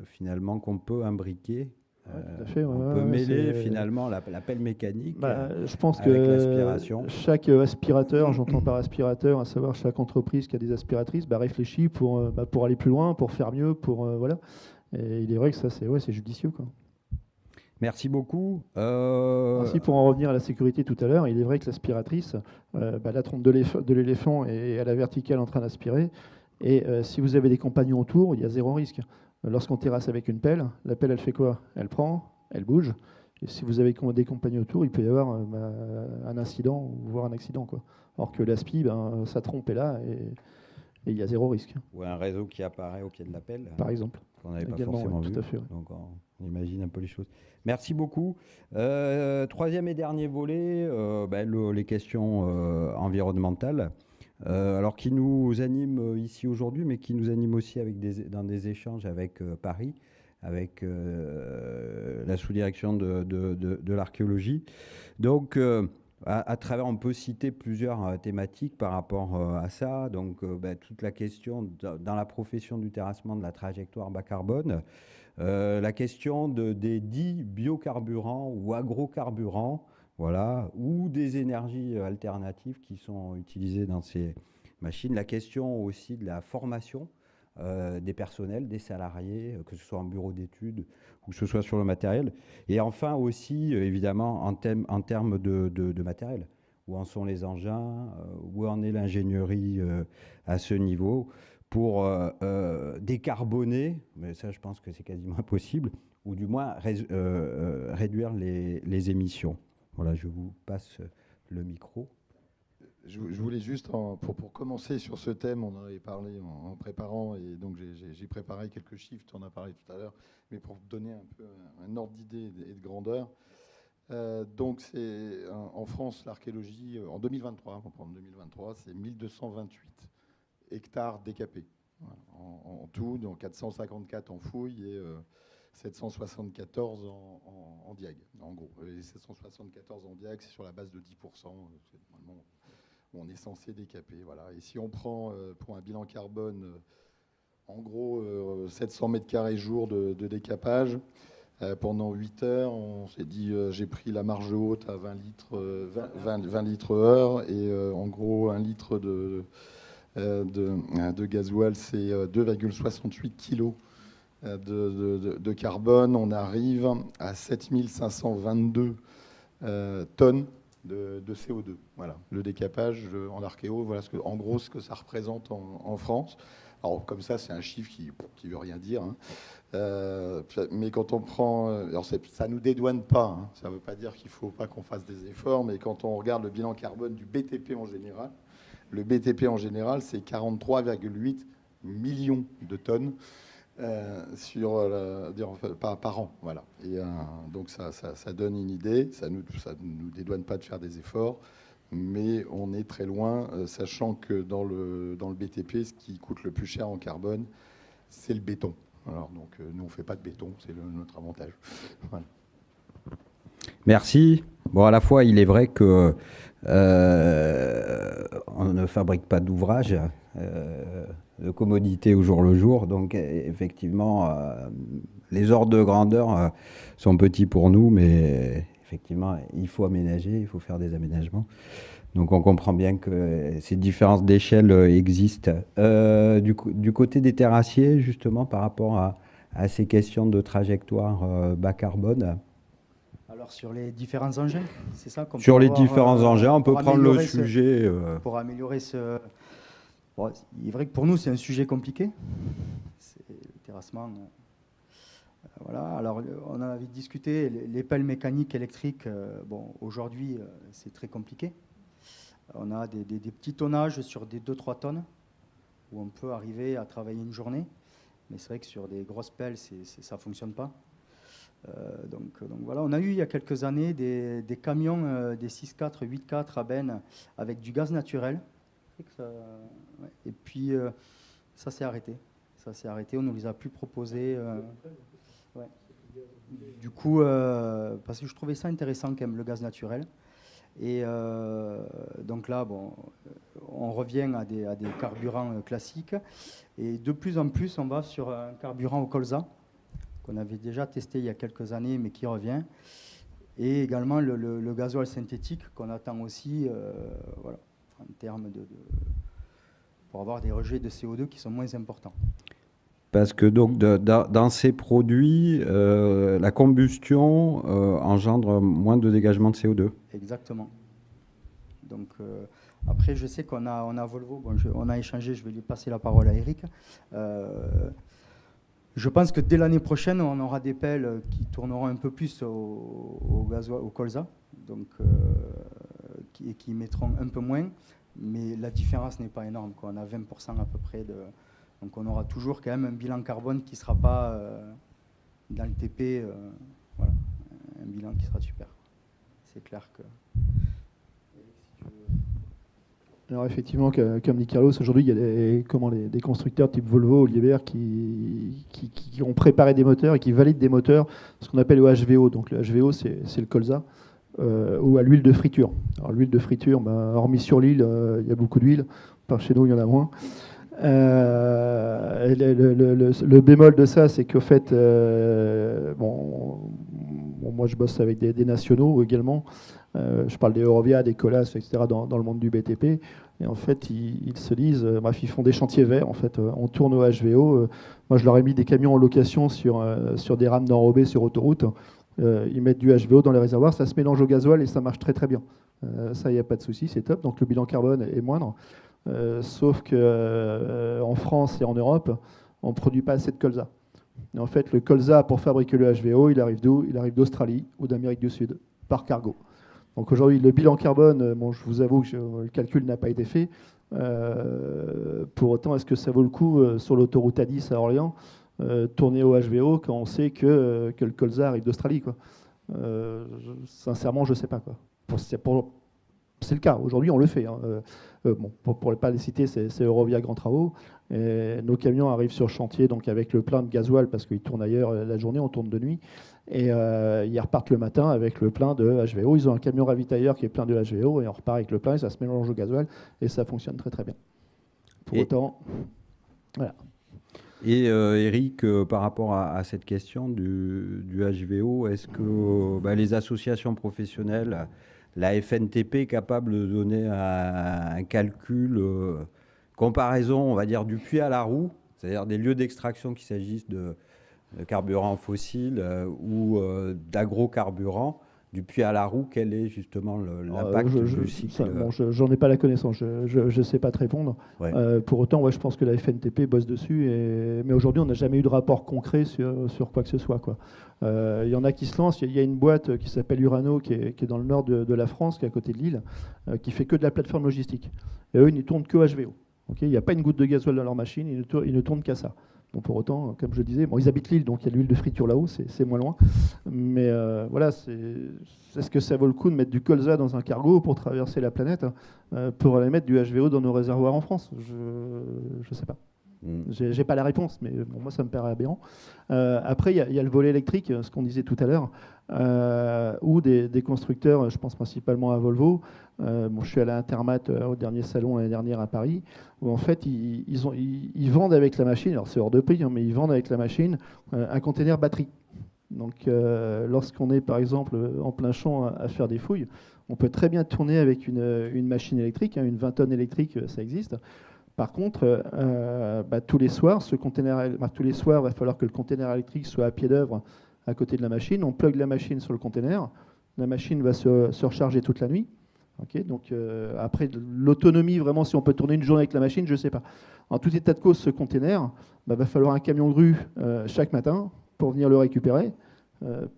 finalement qu'on peut imbriquer. Tout à fait, on peut mêler finalement la pelle mécanique je pense avec que l'aspiration. Chaque aspirateur, j'entends par aspirateur, à savoir chaque entreprise qui a des aspiratrices, réfléchit pour aller plus loin, pour faire mieux, voilà. Et il est vrai que ça, c'est judicieux, quoi. Merci beaucoup. Ainsi, pour en revenir à la sécurité tout à l'heure, il est vrai que l'aspiratrice, la trompe de l'éléphant est à la verticale en train d'aspirer. Et si vous avez des compagnons autour, il y a zéro risque. Lorsqu'on terrasse avec une pelle, la pelle, elle fait quoi? Elle prend, elle bouge. Et si vous avez des compagnons autour, il peut y avoir un incident, voire un accident, quoi. Alors que l'aspi, sa trompe est là et il y a zéro risque. Ou un réseau qui apparaît au pied de la pelle. Par exemple. Qu'on n'avait pas Également, forcément vu. tout à fait, ouais. Donc on imagine un peu les choses. Merci beaucoup. Troisième et dernier volet, les questions environnementales. Alors qui nous anime ici aujourd'hui, mais qui nous anime aussi dans des échanges avec Paris, avec la sous-direction de l'archéologie. Donc, à travers, on peut citer plusieurs thématiques par rapport à ça. Donc, toute la question dans la profession du terrassement de la trajectoire bas carbone, la question des dits biocarburants ou agrocarburants. voilà, ou des énergies alternatives qui sont utilisées dans ces machines. La question aussi de la formation des personnels, des salariés, que ce soit en bureau d'études ou que ce soit sur le matériel. Et enfin aussi, évidemment, en termes de matériel. Où en sont les engins, où en est l'ingénierie à ce niveau pour décarboner, mais ça je pense que c'est quasiment impossible, ou du moins réduire les émissions. Voilà, je vous passe le micro. Je voulais juste, pour commencer sur ce thème, on en avait parlé en préparant, et donc j'ai préparé quelques chiffres, tu en as parlé tout à l'heure, mais pour donner un peu un ordre d'idée et de grandeur. Donc c'est en France, l'archéologie, en 2023, on va prendre 2023, c'est 1228 hectares décapés. Voilà, en tout, donc 454 en fouille et 774 en diag, en gros. Les 774 en diag, c'est sur la base de 10%, c'est normalement où on est censé décaper. Voilà. Et si on prend pour un bilan carbone, en gros, 700 mètres carrés jour de décapage, pendant 8 heures, on s'est dit, j'ai pris la marge haute à 20 litres heure, et en gros, 1 litre de gasoil, c'est 2,68 kilos de carbone. On arrive à 7522 tonnes de CO2. Voilà, le décapage en archéo, voilà en gros ce que ça représente en France. Alors comme ça, c'est un chiffre qui veut rien dire, hein. Mais quand on prend, alors ça nous dédouane pas, hein. Ça ne veut pas dire qu'il ne faut pas qu'on fasse des efforts, mais quand on regarde le bilan carbone du BTP en général, le BTP en général, c'est 43,8 millions de tonnes par an. Voilà. Et donc ça donne une idée, ça nous dédouane pas de faire des efforts, mais on est très loin, sachant que dans le BTP, ce qui coûte le plus cher en carbone, c'est le béton. Alors, donc nous, on ne fait pas de béton, c'est notre avantage. Voilà. Merci. Bon, à la fois, il est vrai que on ne fabrique pas d'ouvrages de commodité au jour le jour. Donc, effectivement, les ordres de grandeur sont petits pour nous, mais effectivement, il faut aménager, il faut faire des aménagements. Donc, on comprend bien que ces différences d'échelle existent. Du côté des terrassiers, justement, par rapport à ces questions de trajectoire bas carbone. Alors sur les différents engins, c'est ça qu'on Sur peut les avoir, différents engins, on peut prendre le sujet. Pour améliorer ce... Bon, il est vrai que pour nous, c'est un sujet compliqué. C'est le terrassement. Voilà. Alors, on en avait discuté, les pelles mécaniques électriques, bon, aujourd'hui, c'est très compliqué. On a des petits tonnages sur des 2-3 tonnes où on peut arriver à travailler une journée. Mais c'est vrai que sur des grosses pelles, ça ne fonctionne pas. Donc voilà, on a eu il y a quelques années des camions, des 6.4, 8.4 à benne avec du gaz naturel. Et puis ça s'est arrêté. On ne nous les a plus proposés. Ouais. Du coup, parce que je trouvais ça intéressant quand même, le gaz naturel. Et donc là, bon, on revient à des carburants classiques. Et de plus en plus, on va sur un carburant au colza, qu'on avait déjà testé il y a quelques années, mais qui revient. Et également le gasoil synthétique, qu'on attend aussi, voilà, en termes pour avoir des rejets de CO2 qui sont moins importants. Parce que donc, dans ces produits, la combustion engendre moins de dégagement de CO2. Exactement. Donc, après, je sais qu'on a Volvo, bon, on a échangé, je vais lui passer la parole à Eric. Je pense que dès l'année prochaine, on aura des pelles qui tourneront un peu plus au gasoil, au colza, donc, qui mettront un peu moins, mais la différence n'est pas énorme, quoi. On a 20% à peu près donc on aura toujours quand même un bilan carbone qui ne sera pas dans le TP, voilà, un bilan qui sera super. C'est clair que... Alors effectivement, comme dit Carlos, aujourd'hui il y a des constructeurs type Volvo ou Liebherr qui ont préparé des moteurs et qui valident des moteurs, ce qu'on appelle le HVO. Donc le HVO, c'est le colza, ou à l'huile de friture. Alors l'huile de friture, hormis sur l'île, il y a beaucoup d'huile. Par chez nous, il y en a moins. Le bémol de ça, c'est qu'au fait, moi je bosse avec des nationaux également. Je parle des Eurovia, des Colas, etc. dans le monde du BTP. Et en fait, ils se disent, bref, ils font des chantiers verts. En fait, on tourne au HVO. Moi, je leur ai mis des camions en location sur des rames d'enrobés sur autoroute. Ils mettent du HVO dans les réservoirs, ça se mélange au gasoil et ça marche très très bien. Ça, il n'y a pas de souci, c'est top. Donc le bilan carbone est moindre. Sauf qu'en France et en Europe, on ne produit pas assez de colza. Et en fait, le colza, pour fabriquer le HVO, il arrive d'où? Il arrive d'Australie ou d'Amérique du Sud, par cargo. Donc aujourd'hui, le bilan carbone, bon, je vous avoue que le calcul n'a pas été fait. Pour autant, est-ce que ça vaut le coup sur l'autoroute A10 à Orléans tourner au HVO quand on sait que le colza arrive d'Australie, quoi. Sincèrement, je ne sais pas, quoi. C'est le cas. Aujourd'hui, on le fait, hein. Bon, pour ne pas les citer, c'est Eurovia Grand Travaux. Et nos camions arrivent sur chantier donc avec le plein de gasoil parce qu'ils tournent ailleurs la journée, on tourne de nuit. Et ils repartent le matin avec le plein de HVO. Ils ont un camion ravitailleur qui est plein de HVO et on repart avec le plein et ça se mélange au gasoil et ça fonctionne très très bien. Pour autant, voilà. Et Eric, par rapport à cette question du HVO, est-ce que les associations professionnelles, la FNTP est capable de donner un calcul, comparaison, on va dire, du puits à la roue, c'est-à-dire des lieux d'extraction qu'il s'agisse de carburants fossiles ou d'agrocarburants, du puits à la roue, quel est justement l'impact du cycle? Bon, j'en ai pas la connaissance, je ne sais pas te répondre. Ouais. Pour autant, ouais, je pense que la FNTP bosse dessus, mais aujourd'hui, on n'a jamais eu de rapport concret sur quoi que ce soit, quoi. Il y en a qui se lancent, il y a une boîte qui s'appelle Urano, qui est dans le nord de la France, qui est à côté de Lille, qui fait que de la plateforme logistique. Et eux, ils ne tournent que HVO. Okay, il n'y a pas une goutte de gasoil dans leur machine, ils ne tournent qu'à ça. Bon, pour autant, comme je disais, bon, ils habitent Lille, donc il y a de l'huile de friture là-haut, c'est moins loin. Mais voilà, est-ce que ça vaut le coup de mettre du colza dans un cargo pour traverser la planète, pour aller mettre du HVO dans nos réservoirs en France? Je ne sais pas. J'ai pas la réponse, mais bon, moi ça me paraît aberrant. Après, il y a le volet électrique, ce qu'on disait tout à l'heure, où des constructeurs, je pense principalement à Volvo. Bon, je suis allé à Intermat au dernier salon l'année dernière à Paris, où en fait ils vendent avec la machine, alors c'est hors de prix, hein, mais ils vendent avec la machine un container batterie. Donc lorsqu'on est par exemple en plein champ à faire des fouilles, on peut très bien tourner avec une machine électrique, hein, une 20 tonnes électrique, ça existe. Par contre, tous les soirs, tous les soirs, il va falloir que le container électrique soit à pied d'œuvre à côté de la machine. On plug la machine sur le container. La machine va se recharger toute la nuit. Okay, donc après, l'autonomie, vraiment, si on peut tourner une journée avec la machine, je ne sais pas. En tout état de cause, ce container, va falloir un camion de rue chaque matin pour venir le récupérer,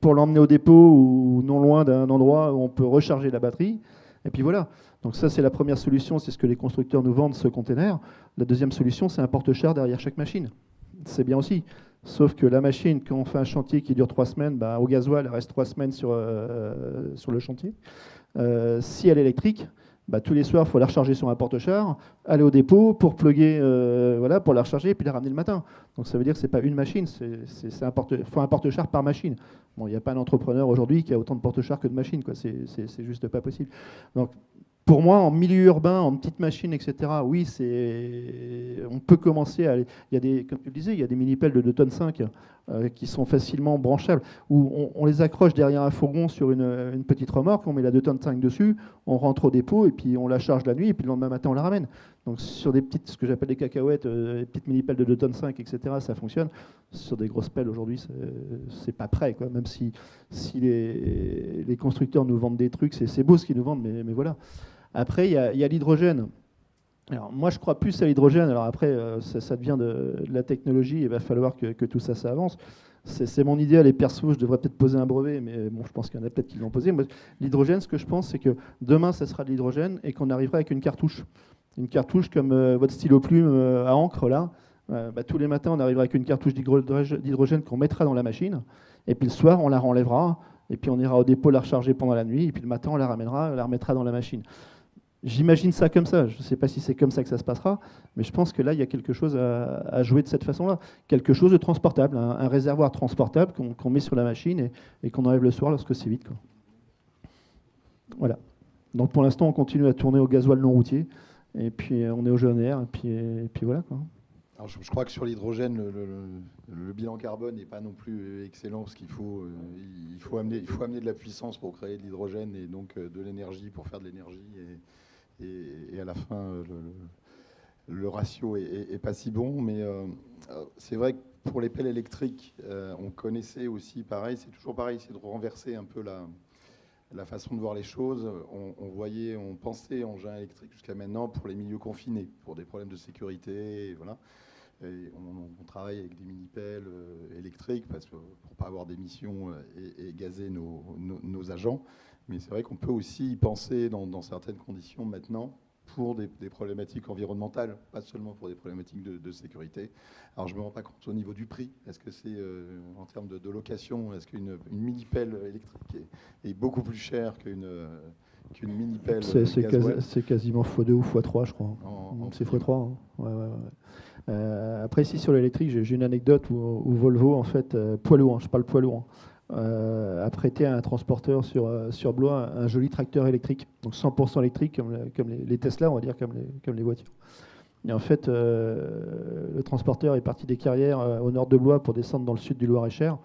pour l'emmener au dépôt ou non loin d'un endroit où on peut recharger la batterie. Et puis voilà. Donc ça, c'est la première solution, c'est ce que les constructeurs nous vendent, ce container. La deuxième solution, c'est un porte-char derrière chaque machine. C'est bien aussi. Sauf que la machine, quand on fait un chantier qui dure 3 semaines, au gasoil, elle reste 3 semaines sur le chantier. Si elle est électrique, tous les soirs, il faut la recharger sur un porte-char, aller au dépôt pour plugger, pour la recharger et puis la ramener le matin. Donc ça veut dire que ce n'est pas une machine, il faut un porte-char par machine. Bon, il n'y a pas un entrepreneur aujourd'hui qui a autant de porte-chars que de machines, quoi. C'est juste pas possible. Donc pour moi, en milieu urbain, en petite machine, etc., oui, on peut commencer à aller. Il y a des, comme tu le disais, il y a des mini-pelles de 2,5 tonnes qui sont facilement branchables, où on les accroche derrière un fourgon sur une petite remorque, on met la 2,5 tonnes dessus, on rentre au dépôt et puis on la charge la nuit et puis le lendemain matin on la ramène. Donc sur des petites, ce que j'appelle des cacahuètes, des petites mini-pelles de 2,5 tonnes, etc., ça fonctionne. Sur des grosses pelles aujourd'hui, c'est pas prêt, quoi. Même si les constructeurs nous vendent des trucs, c'est beau ce qu'ils nous vendent, mais voilà. Après, il y a l'hydrogène. Alors, moi, je crois plus à l'hydrogène. Alors après, ça devient de la technologie. Il va falloir que tout ça avance. C'est mon idée, elle est perso. Je devrais peut-être poser un brevet, mais bon, je pense qu'il y en a peut-être qui l'ont posé. L'hydrogène, ce que je pense, c'est que demain, ça sera de l'hydrogène et qu'on arrivera avec une cartouche. Une cartouche comme votre stylo plume à encre, là. Tous les matins, on arrivera avec une cartouche d'hydrogène qu'on mettra dans la machine. Et puis le soir, on la renlèvera. Et puis on ira au dépôt la recharger pendant la nuit. Et puis le matin, on la ramènera, on la remettra dans la machine. J'imagine ça comme ça. Je ne sais pas si c'est comme ça que ça se passera, mais je pense que là, il y a quelque chose à jouer de cette façon-là. Quelque chose de transportable, un réservoir transportable qu'on met sur la machine et qu'on enlève le soir lorsque c'est vide, quoi. Voilà. Donc pour l'instant, on continue à tourner au gasoil non routier, et puis on est au GNR, et puis voilà, quoi. Alors, je crois que sur l'hydrogène, le bilan carbone n'est pas non plus excellent parce qu'il faut, il faut amener de la puissance pour créer de l'hydrogène et donc de l'énergie pour faire de l'énergie. Et à la fin, le ratio est pas si bon. Mais c'est vrai que pour les pelles électriques, on connaissait aussi pareil, c'est toujours pareil, c'est de renverser un peu la façon de voir les choses. On pensait engin électrique jusqu'à maintenant pour les milieux confinés, pour des problèmes de sécurité, et voilà. Et on travaille avec des mini-pelles électriques pour ne pas avoir d'émissions et gazer nos agents. Mais c'est vrai qu'on peut aussi y penser dans certaines conditions maintenant pour des problématiques environnementales, pas seulement pour des problématiques de sécurité. Alors je ne me rends pas compte au niveau du prix. Est-ce que c'est en termes de location, est-ce qu'une mini-pelle électrique est beaucoup plus chère qu'une mini-pelle gasoil? C'est quasiment x2 ou x3, je crois. C'est x3. Hein. Ouais. Après, ici, sur l'électrique, j'ai une anecdote où Volvo, en fait, poids lourd, je parle poids lourd, a prêté à un transporteur sur Blois un joli tracteur électrique, donc 100% électrique, comme les Tesla, on va dire, comme les voitures. Et en fait, le transporteur est parti des Carrières au nord de Blois pour descendre dans le sud du Loir-et-Cher.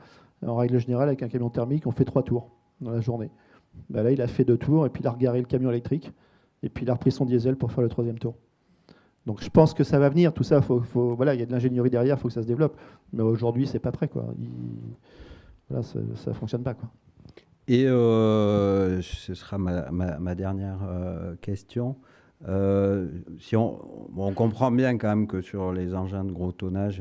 En règle générale, avec un camion thermique, on fait 3 tours dans la journée. Ben là, il a fait 2 tours, et puis il a regaré le camion électrique, et puis il a repris son diesel pour faire le 3e tour. Donc je pense que ça va venir, tout ça, voilà, il y a de l'ingénierie derrière, il faut que ça se développe. Mais aujourd'hui, c'est pas prêt, quoi. Voilà, ça fonctionne pas, quoi. Et ce sera ma dernière question. Si on comprend bien quand même que sur les engins de gros tonnage,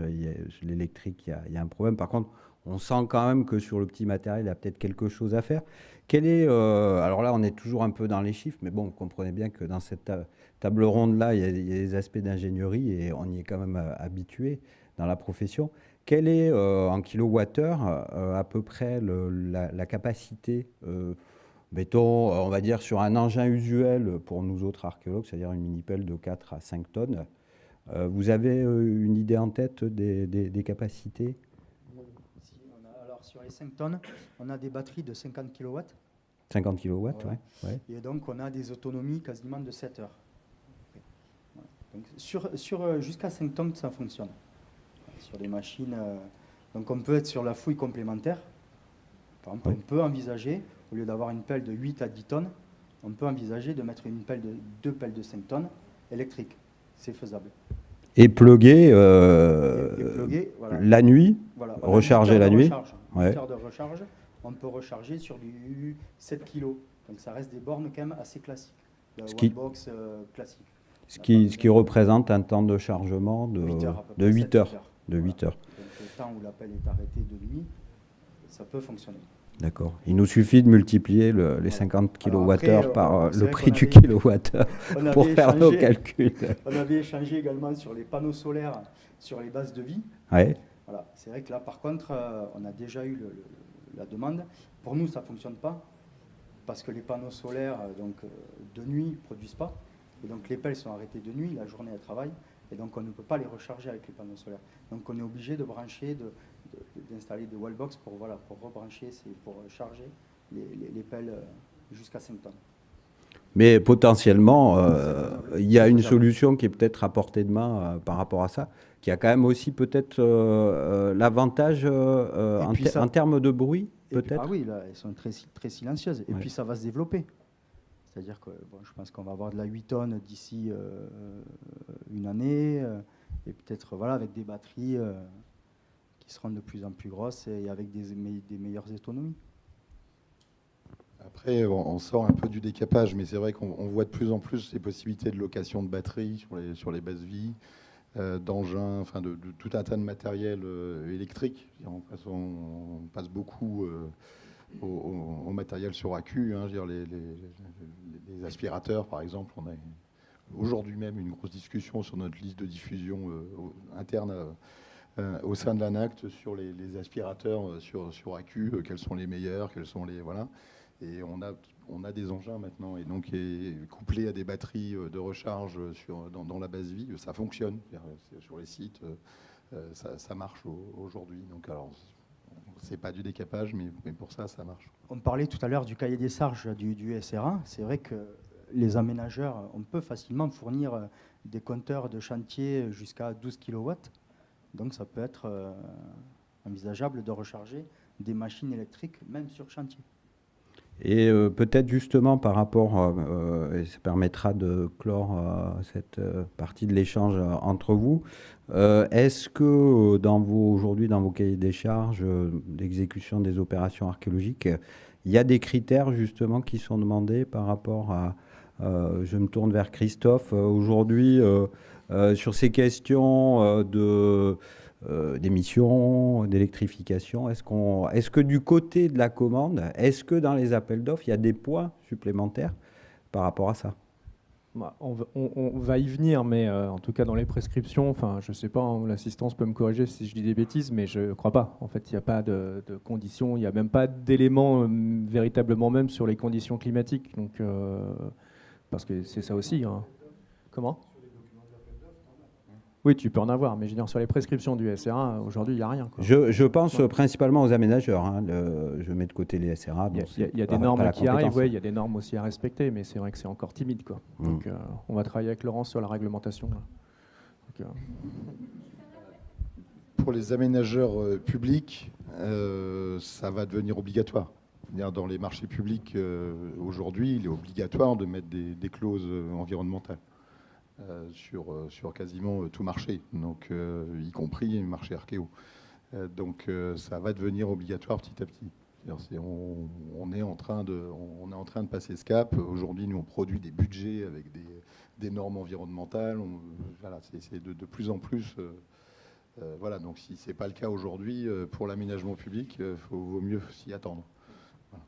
l'électrique, il y a un problème. Par contre, on sent quand même que sur le petit matériel, il y a peut-être quelque chose à faire. Alors là, on est toujours un peu dans les chiffres, mais bon, vous comprenez bien que dans cette table ronde-là, il y a des aspects d'ingénierie et on y est quand même habitué dans la profession. Quelle est en kilowattheure à peu près la capacité, mettons, on va dire sur un engin usuel pour nous autres archéologues, c'est-à-dire une mini-pelle de 4 à 5 tonnes. Vous avez une idée en tête des capacités? Alors sur les 5 tonnes, on a des batteries de 50 kW. 50 kW, ouais. Et donc on a des autonomies quasiment de 7 heures. Donc jusqu'à 5 tonnes, ça fonctionne. Sur des machines, donc on peut être sur la fouille complémentaire. Par exemple, on peut envisager, au lieu d'avoir une pelle de 8 à 10 tonnes, on peut envisager de mettre deux pelles de 5 tonnes électriques. C'est faisable. Et plugger, voilà. La nuit, voilà, recharger la nuit. Ouais. Heure de recharge, on peut recharger sur du 7 kg. Donc ça reste des bornes quand même assez classiques. Wallbox classique. Ce qui représente un temps de chargement de 8 heures. De 8 heures. Donc le temps où l'appel est arrêté de nuit, ça peut fonctionner. D'accord. Il nous suffit de multiplier les 50 kWh par le prix du kilowattheure pour faire nos calculs. On avait échangé également sur les panneaux solaires, sur les bases de vie. Ouais. Voilà. C'est vrai que là, par contre, on a déjà eu la demande. Pour nous, ça ne fonctionne pas parce que les panneaux solaires de nuit ne produisent pas. Et donc les pelles sont arrêtées de nuit, la journée elles travaillent, et donc on ne peut pas les recharger avec les panneaux solaires. Donc on est obligé de brancher, d'installer des wallbox pour rebrancher, pour charger les pelles jusqu'à 5 tonnes. Mais potentiellement, il y a une solution qui est peut-être à portée de main par rapport à ça, qui a quand même aussi peut-être l'avantage en termes de bruit, peut-être. Ah oui, là, elles sont très, très silencieuses, et puis ça va se développer. C'est-à-dire que je pense qu'on va avoir de la 8 tonnes d'ici une année, et peut-être avec des batteries qui seront de plus en plus grosses et avec des meilleures autonomies. Après, on sort un peu du décapage, mais c'est vrai qu'on voit de plus en plus les possibilités de location de batteries sur les bases vie, d'engins, enfin de tout un tas de matériel électrique. On passe beaucoup au matériel sur accu, hein, les aspirateurs par exemple. On a aujourd'hui même une grosse discussion sur notre liste de diffusion interne au sein de l'ANACT sur les aspirateurs sur accu, quels sont les meilleurs, quels sont les... Voilà. Et on a des engins maintenant, et donc couplés à des batteries de recharge dans la base vie, ça fonctionne. Sur les sites, ça marche aujourd'hui. Donc alors, c'est pas du décapage, mais pour ça marche. On parlait tout à l'heure du cahier des charges du SRA. C'est vrai que les aménageurs, on peut facilement fournir des compteurs de chantier jusqu'à 12 kW Donc ça peut être envisageable de recharger des machines électriques, même sur chantier. Et peut-être justement par rapport, et ça permettra de clore cette partie de l'échange entre vous, est-ce que aujourd'hui dans vos cahiers des charges d'exécution des opérations archéologiques, il y a des critères justement qui sont demandés par rapport à, je me tourne vers Christophe, aujourd'hui sur ces questions d'émissions, d'électrification, est-ce que du côté de la commande, est-ce que dans les appels d'offres, il y a des points supplémentaires par rapport à ça? Bah, on va y venir, mais en tout cas dans les prescriptions, enfin, je ne sais pas, hein, l'assistance peut me corriger si je dis des bêtises, mais je ne crois pas. En fait, il n'y a pas de conditions, il n'y a même pas d'éléments véritablement même sur les conditions climatiques. Donc, parce que c'est ça aussi. Hein. Comment ? Oui, tu peux en avoir, mais je veux dire, sur les prescriptions du SRA, aujourd'hui, il n'y a rien. Quoi. Je pense principalement aux aménageurs. Hein, je mets de côté les SRA. Il y a des normes qui arrivent, ouais, il y a des normes aussi à respecter, mais c'est vrai que c'est encore timide. Quoi. Donc, on va travailler avec Laurence sur la réglementation. Donc, pour les aménageurs publics, ça va devenir obligatoire. Dans les marchés publics, aujourd'hui, il est obligatoire de mettre des clauses environnementales. Sur quasiment tout marché, donc y compris le marché archéo. Donc ça va devenir obligatoire petit à petit. On est en train de passer ce cap. Aujourd'hui, nous on produit des budgets avec des normes environnementales. Voilà, c'est de plus en plus. Voilà, donc si c'est pas le cas aujourd'hui pour l'aménagement public, vaut mieux s'y attendre. Voilà.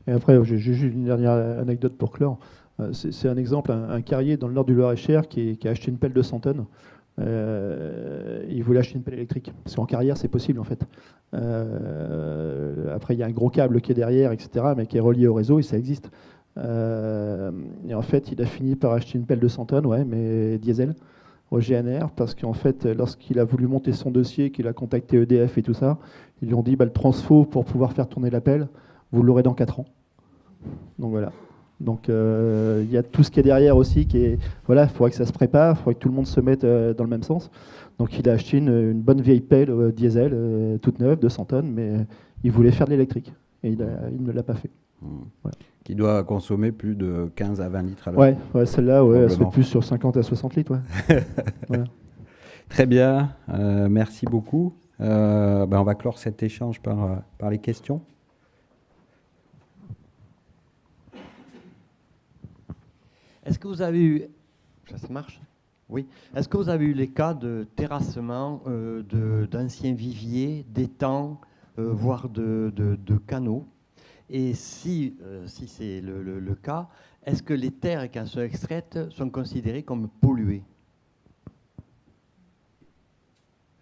Et après, j'ai juste une dernière anecdote pour clore. C'est un exemple, un carrier dans le nord du Loir-et-Cher qui a acheté une pelle de 100 tonnes. Il voulait acheter une pelle électrique. Parce qu'en carrière, c'est possible en fait. Après, il y a un gros câble qui est derrière, etc., mais qui est relié au réseau et ça existe. Et en fait, il a fini par acheter une pelle de 100 tonnes, ouais, mais diesel, au GNR, parce qu'en fait, lorsqu'il a voulu monter son dossier, qu'il a contacté EDF et tout ça, ils lui ont dit, le transfo pour pouvoir faire tourner la pelle, vous l'aurez dans 4 ans. Donc voilà. Donc il y a tout ce qui est derrière aussi, qui est, voilà, il faudrait que ça se prépare, il faudrait que tout le monde se mette dans le même sens. Donc il a acheté une bonne vieille pelle diesel, toute neuve, de 100 tonnes, mais il voulait faire de l'électrique. Et il ne l'a pas fait. Voilà. Qui doit consommer plus de 15 à 20 litres à l'heure. Ouais, celle-là, ouais, elle se fait plus sur 50 à 60 litres. Ouais. Voilà. Très bien, merci beaucoup. On va clore cet échange par les questions. Est-ce que vous avez eu... Ça marche ? Oui. Est-ce que vous avez eu les cas de terrassement d'anciens viviers, d'étangs, voire de canaux ? Et si c'est le cas, est-ce que les terres qui en sont extraites sont considérées comme polluées ?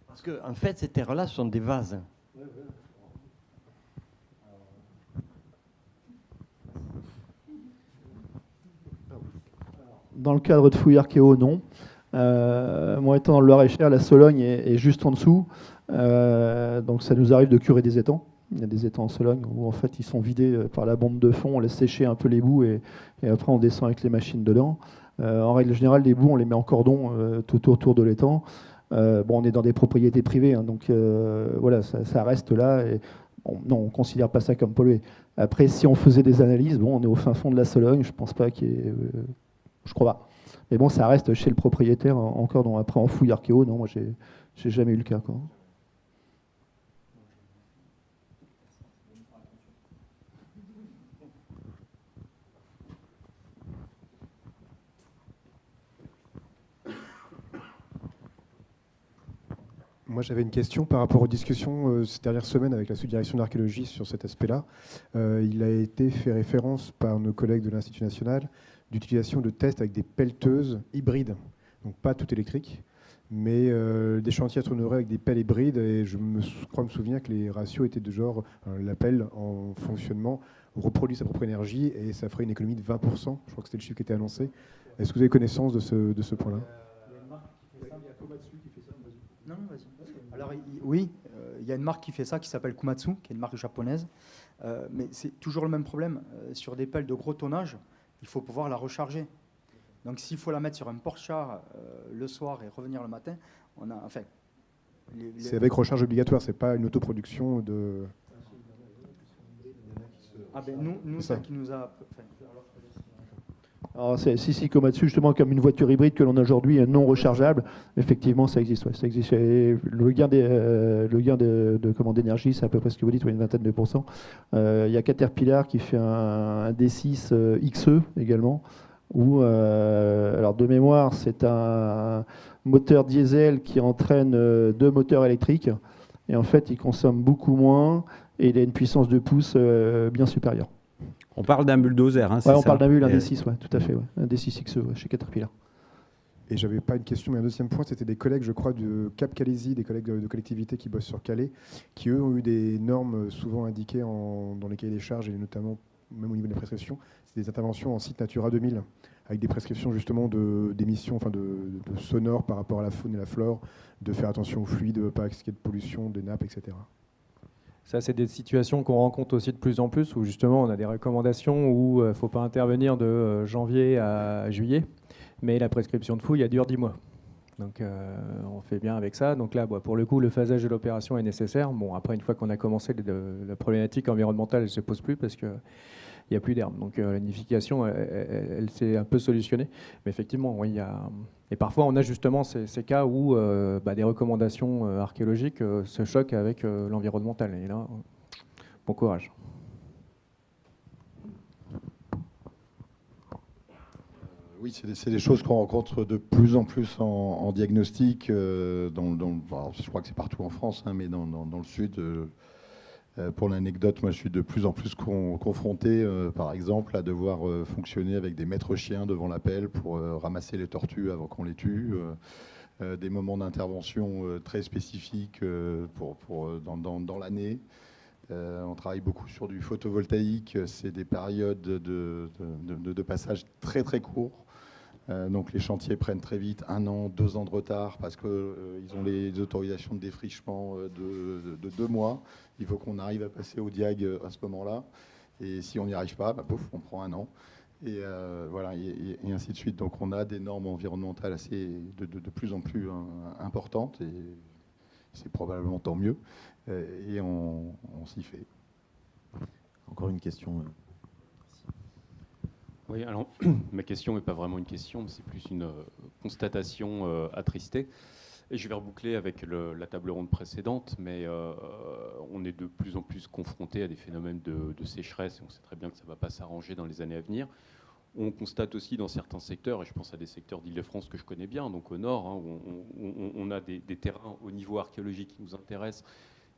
Parce que, en fait, ces terres-là sont des vases. Dans le cadre de fouilles archéo, non. Moi, étant dans le Loir-et-Cher, la Sologne est juste en dessous. Donc, ça nous arrive de curer des étangs. Il y a des étangs en Sologne où, en fait, ils sont vidés par la bombe de fond. On laisse sécher un peu les boues et après, on descend avec les machines dedans. En règle générale, les boues, on les met en cordon tout autour de l'étang. On est dans des propriétés privées, hein, donc voilà, ça reste là. Et, non, on ne considère pas ça comme pollué. Après, si on faisait des analyses, on est au fin fond de la Sologne. Je ne pense pas qu'il y ait... je crois pas. Mais bon, ça reste chez le propriétaire encore. Donc après, en fouille archéo, non, moi, j'ai jamais eu le cas, quoi. Moi, j'avais une question par rapport aux discussions ces dernières semaines avec la sous-direction d'archéologie sur cet aspect-là. Il a été fait référence par nos collègues de l'Institut national d'utilisation de tests avec des pelleteuses hybrides, donc pas toutes électriques, mais des chantiers à tournerais avec des pelles hybrides. Et je crois me souvenir que les ratios étaient de genre la pelle en fonctionnement reproduit sa propre énergie et ça ferait une économie de 20%. Je crois que c'était le chiffre qui était annoncé. Est-ce que vous avez connaissance de ce point-là ? Non, vas-y. Alors, oui, il y a une marque qui fait ça, qui s'appelle Komatsu, qui est une marque japonaise. Mais c'est toujours le même problème. Sur des pelles de gros tonnage, il faut pouvoir la recharger. Donc, s'il faut la mettre sur un porte-char le soir et revenir le matin, C'est avec recharge obligatoire, c'est pas une autoproduction de... Ah ben nous ça. ça qui nous a... Alors, si Komatsu, justement, comme une voiture hybride que l'on a aujourd'hui, non rechargeable, effectivement, ça existe. Ouais, ça existe. Et le gain d'énergie, c'est à peu près ce que vous dites, ouais, une vingtaine de pourcents. Il y a Caterpillar qui fait un D6 XE également, où, alors de mémoire, c'est un moteur diesel qui entraîne deux moteurs électriques. Et en fait, il consomme beaucoup moins et il a une puissance de pouce bien supérieure. On parle d'un bulldozer, hein, c'est Ouais, on ça? parle d'un bulle, un Et- D6, ouais, tout à fait. Ouais. Un D6 XE ouais, chez Caterpillar. Et j'avais pas une question, mais un deuxième point, c'était des collègues, je crois, de Cap Calaisie, des collègues de collectivités qui bossent sur Calais, qui eux ont eu des normes souvent indiquées dans les cahiers des charges, et notamment même au niveau des prescriptions. C'est des interventions en site Natura 2000, avec des prescriptions justement d'émissions, enfin de sonores par rapport à la faune et la flore, de faire attention aux fluides, de ne pas qu'il y ait de pollution, des nappes, etc. Ça, c'est des situations qu'on rencontre aussi de plus en plus, où justement on a des recommandations où il ne faut pas intervenir de janvier à juillet, mais la prescription de fouille, elle dure 10 mois. Donc on fait bien avec ça. Donc là, pour le coup, le phasage de l'opération est nécessaire. Bon, après, une fois qu'on a commencé, la problématique environnementale, elle ne se pose plus parce qu'il n'y a plus d'herbe. Donc la nidification, elle s'est un peu solutionnée. Mais effectivement, oui, il y a... Et parfois, on a justement ces cas où des recommandations archéologiques se choquent avec l'environnemental. Et là, bon courage. Oui, c'est des choses qu'on rencontre de plus en plus en diagnostic. Alors, je crois que c'est partout en France, hein, mais dans le sud. Pour l'anecdote, moi je suis de plus en plus confronté, par exemple, à devoir fonctionner avec des maîtres chiens devant la pelle pour ramasser les tortues avant qu'on les tue. Des moments d'intervention très spécifiques dans l'année. On travaille beaucoup sur du photovoltaïque. C'est des périodes de passage très très courts. Donc les chantiers prennent très vite 1 an, 2 ans de retard parce qu'ils ont les autorisations de défrichement de 2 mois. Il faut qu'on arrive à passer au diag à ce moment-là. Et si on n'y arrive pas, pouf, on prend 1 an. Et voilà, et ainsi de suite. Donc on a des normes environnementales de plus en plus importantes. Et c'est probablement tant mieux. Et on s'y fait. Encore une question. Oui, alors ma question n'est pas vraiment une question, mais c'est plus une constatation attristée. Et je vais reboucler avec la table ronde précédente, mais on est de plus en plus confronté à des phénomènes de sécheresse, et on sait très bien que ça ne va pas s'arranger dans les années à venir. On constate aussi dans certains secteurs, et je pense à des secteurs d'Île-de-France que je connais bien, donc au nord, hein, où on a des terrains au niveau archéologique qui nous intéressent,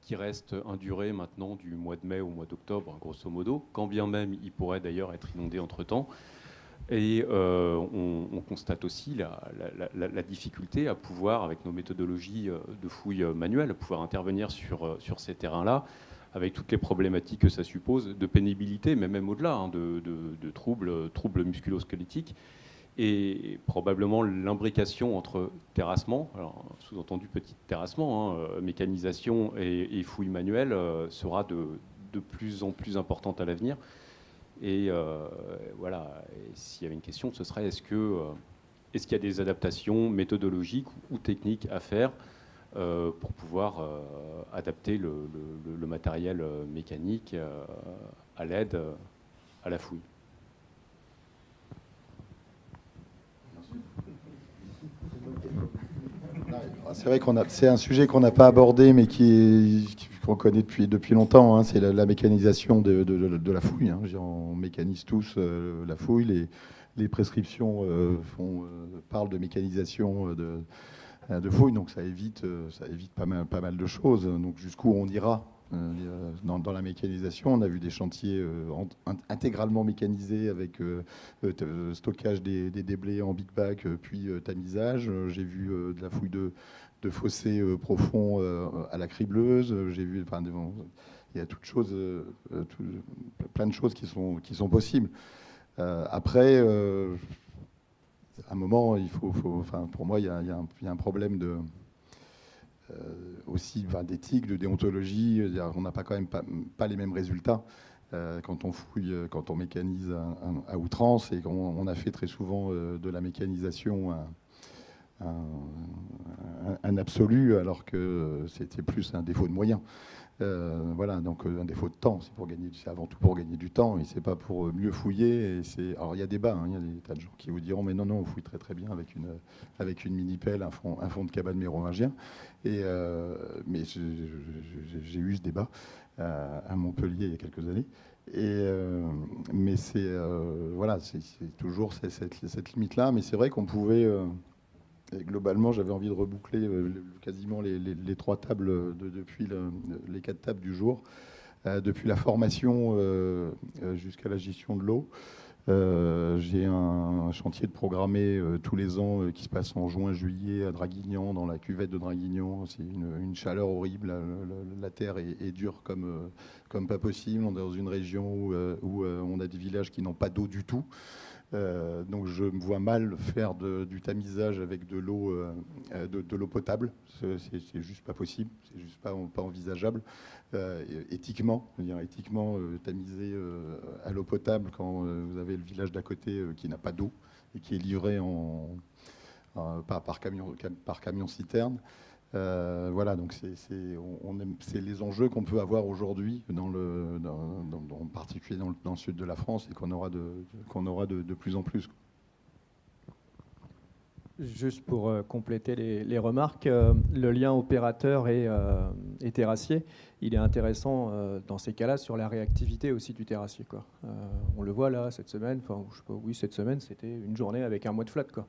qui restent indurés maintenant du mois de mai au mois d'octobre, grosso modo, quand bien même ils pourraient d'ailleurs être inondés entre-temps. Et on constate aussi la difficulté à pouvoir, avec nos méthodologies de fouilles manuelles, à pouvoir intervenir sur ces terrains-là, avec toutes les problématiques que ça suppose, de pénibilité, mais même au-delà, hein, de troubles musculo-squelettiques. Et probablement l'imbrication entre terrassement, alors sous-entendu petit terrassement, hein, mécanisation et fouille manuelle sera de plus en plus importante à l'avenir. Et voilà, et s'il y avait une question, ce serait est-ce qu'il y a des adaptations méthodologiques ou techniques à faire pour pouvoir adapter le matériel mécanique à l'aide à la fouille? C'est vrai c'est un sujet qu'on n'a pas abordé, mais qu'on connaît depuis longtemps. Hein, c'est la mécanisation de la fouille. Hein. On mécanise tous la fouille. Les prescriptions parlent de mécanisation de fouille, donc ça évite pas mal de choses. Donc jusqu'où on ira dans la mécanisation. On a vu des chantiers intégralement mécanisés avec stockage des déblais en big bag, puis tamisage. J'ai vu de la fouille de fossés profonds à la cribleuse. J'ai vu, il y a plein de choses qui sont possibles. Après, à un moment, pour moi, il y a un problème aussi d'éthique, de déontologie. On n'a quand même pas les mêmes résultats quand on fouille, quand on mécanise à outrance, et on a fait très souvent de la mécanisation un absolu, alors que c'était plus un défaut de moyens. Voilà, donc un défaut de temps, c'est avant tout pour gagner du temps, et c'est pas pour mieux fouiller. Alors il y a débat, il y a des tas de gens qui vous diront mais non, on fouille très très bien avec une mini-pelle, un fond de cabane mérovingien. Mais j'ai eu ce débat à Montpellier il y a quelques années. Mais voilà, c'est toujours cette limite-là. Mais c'est vrai qu'on pouvait. Et globalement, j'avais envie de reboucler quasiment les 3 tables depuis les 4 tables du jour, depuis la formation jusqu'à la gestion de l'eau. J'ai un chantier de programmé tous les ans qui se passe en juin-juillet à Draguignan, dans la cuvette de Draguignan. C'est une chaleur horrible. La terre est dure comme pas possible. On est dans une région où on a des villages qui n'ont pas d'eau du tout. Donc je me vois mal faire du tamisage avec de l'eau potable. C'est juste pas possible, c'est juste pas envisageable. Éthiquement, tamiser à l'eau potable quand vous avez le village d'à côté qui n'a pas d'eau et qui est livré par camion citerne. Voilà, donc c'est les enjeux qu'on peut avoir aujourd'hui, en particulier dans le sud de la France, et qu'on aura de plus en plus. Juste pour compléter les remarques, le lien opérateur et terrassier, il est intéressant dans ces cas-là sur la réactivité aussi du terrassier, quoi. On le voit là cette semaine, enfin je sais pas, oui cette semaine c'était une journée avec un mois de flotte, quoi.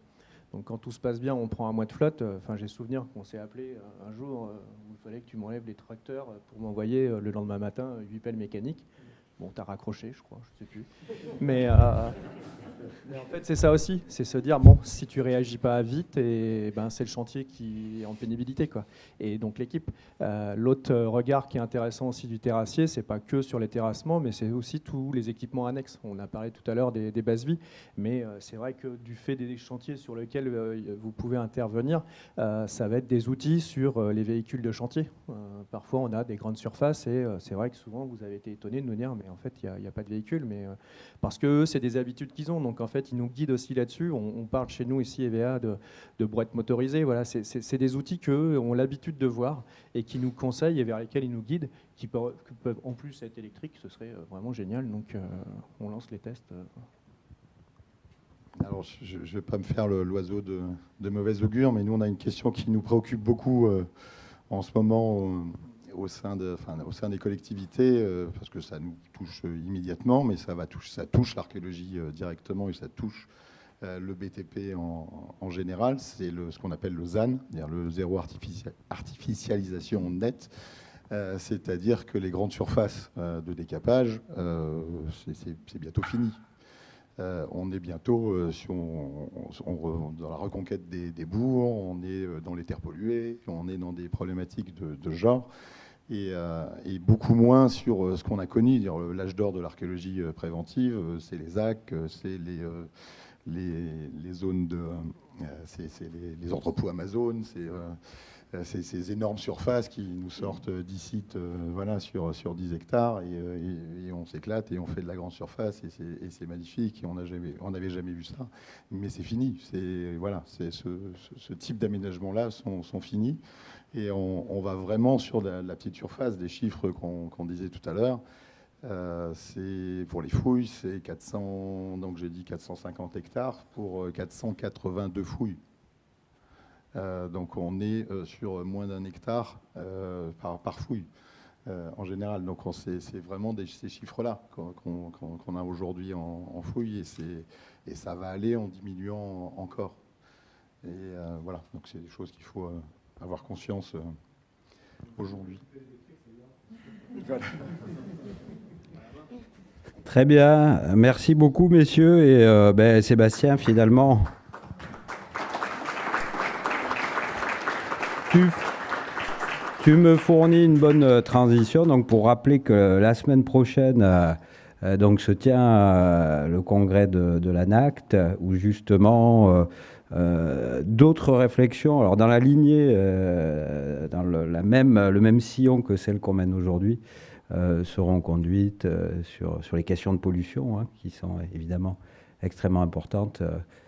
Donc quand tout se passe bien, on prend un mois de flotte. Enfin, j'ai souvenir qu'on s'est appelé un jour où il fallait que tu m'enlèves les tracteurs pour m'envoyer le lendemain matin 8 pelles mécaniques. Bon, t'as raccroché, je crois, je sais plus. Mais en fait, c'est ça aussi, c'est se dire bon, si tu réagis pas vite, c'est le chantier qui est en pénibilité, quoi. Et donc l'équipe. L'autre regard qui est intéressant aussi du terrassier, c'est pas que sur les terrassements, mais c'est aussi tous les équipements annexes. On a parlé tout à l'heure des bases vie, mais c'est vrai que du fait des chantiers sur lesquels vous pouvez intervenir, ça va être des outils sur les véhicules de chantier. Parfois, on a des grandes surfaces et c'est vrai que souvent, vous avez été étonné de nous dire mais en fait, il n'y a pas de véhicule, mais parce que c'est des habitudes qu'ils ont. Donc en fait, ils nous guident aussi là-dessus. On parle chez nous ici, EVA, de brouettes motorisées. Voilà, c'est des outils qu'eux ont l'habitude de voir et qui nous conseillent et vers lesquels ils nous guident, qui peuvent en plus être électriques. Ce serait vraiment génial. Donc on lance les tests. Alors, je ne vais pas me faire l'oiseau de mauvais augure, mais nous, on a une question qui nous préoccupe beaucoup en ce moment au sein des collectivités, parce que ça nous touche immédiatement, mais ça touche l'archéologie directement et ça touche le BTP en général. C'est ce qu'on appelle le ZAN, c'est-à-dire le zéro artificialisation nette. C'est-à-dire que les grandes surfaces de décapage, c'est bientôt fini. On est bientôt dans la reconquête des bourgs, on est dans les terres polluées, on est dans des problématiques de genre, et beaucoup moins sur ce qu'on a connu, l'âge d'or de l'archéologie préventive, c'est les ZAC, c'est les zones c'est les entrepôts Amazon, c'est ces énormes surfaces qui nous sortent d'ici sur 10 hectares et on s'éclate et on fait de la grande surface et c'est magnifique et on n'avait jamais vu ça, mais c'est fini. Ce type d'aménagement-là sont finis et on va vraiment sur la petite surface, des chiffres qu'on disait tout à l'heure. C'est pour les fouilles, c'est 400, donc j'ai dit 450 hectares pour 482 fouilles. Donc on est sur moins d'1 hectare par fouille en général. Donc c'est vraiment ces chiffres-là qu'on a aujourd'hui en fouille et ça va aller en diminuant encore. Et voilà, donc c'est des choses qu'il faut avoir conscience aujourd'hui. Voilà. Très bien, merci beaucoup messieurs et Sébastien finalement. Tu me fournis une bonne transition donc pour rappeler que la semaine prochaine donc se tient le congrès de l'ANACT où justement d'autres réflexions, alors dans la lignée, dans le même sillon que celle qu'on mène aujourd'hui, seront conduites sur les questions de pollution qui sont évidemment extrêmement importante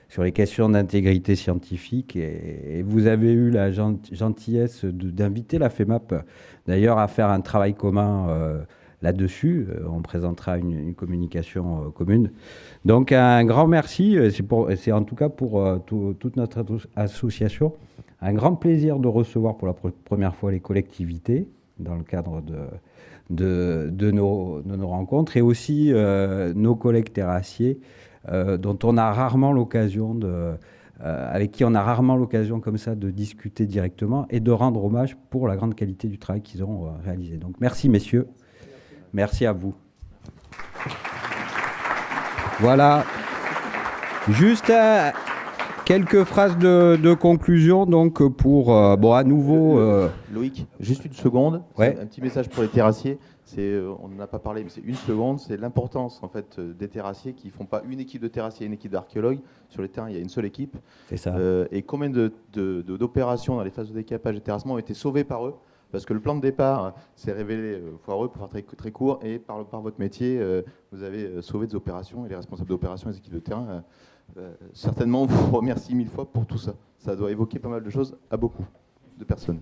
sur les questions d'intégrité scientifique. Et vous avez eu la gentillesse d'inviter la FEMAP, d'ailleurs, à faire un travail commun là-dessus. On présentera une communication commune. Donc, un grand merci. C'est en tout cas pour toute notre association un grand plaisir de recevoir pour la première fois les collectivités dans le cadre de nos rencontres, et aussi nos collègues terrassiers dont on a rarement l'occasion avec qui on a rarement l'occasion comme ça de discuter directement et de rendre hommage pour la grande qualité du travail qu'ils ont réalisé. Donc merci messieurs, merci à vous. Voilà, juste quelques phrases de conclusion donc pour à nouveau Loïc, juste une seconde. Ouais. Un petit message pour les terrassiers. On n'en a pas parlé, mais c'est une seconde. C'est l'importance en fait des terrassiers qui font pas une équipe de terrassiers et une équipe d'archéologues. Sur les terrains, il y a une seule équipe. C'est ça. Et combien d'opérations dans les phases de décapage et terrassement ont été sauvées par eux? Parce que le plan de départ s'est révélé foireux, pour faire très, très court, et par votre métier, vous avez sauvé des opérations, et les responsables d'opérations, les équipes de terrain, certainement vous remercie 1000 fois pour tout ça. Ça doit évoquer pas mal de choses à beaucoup de personnes.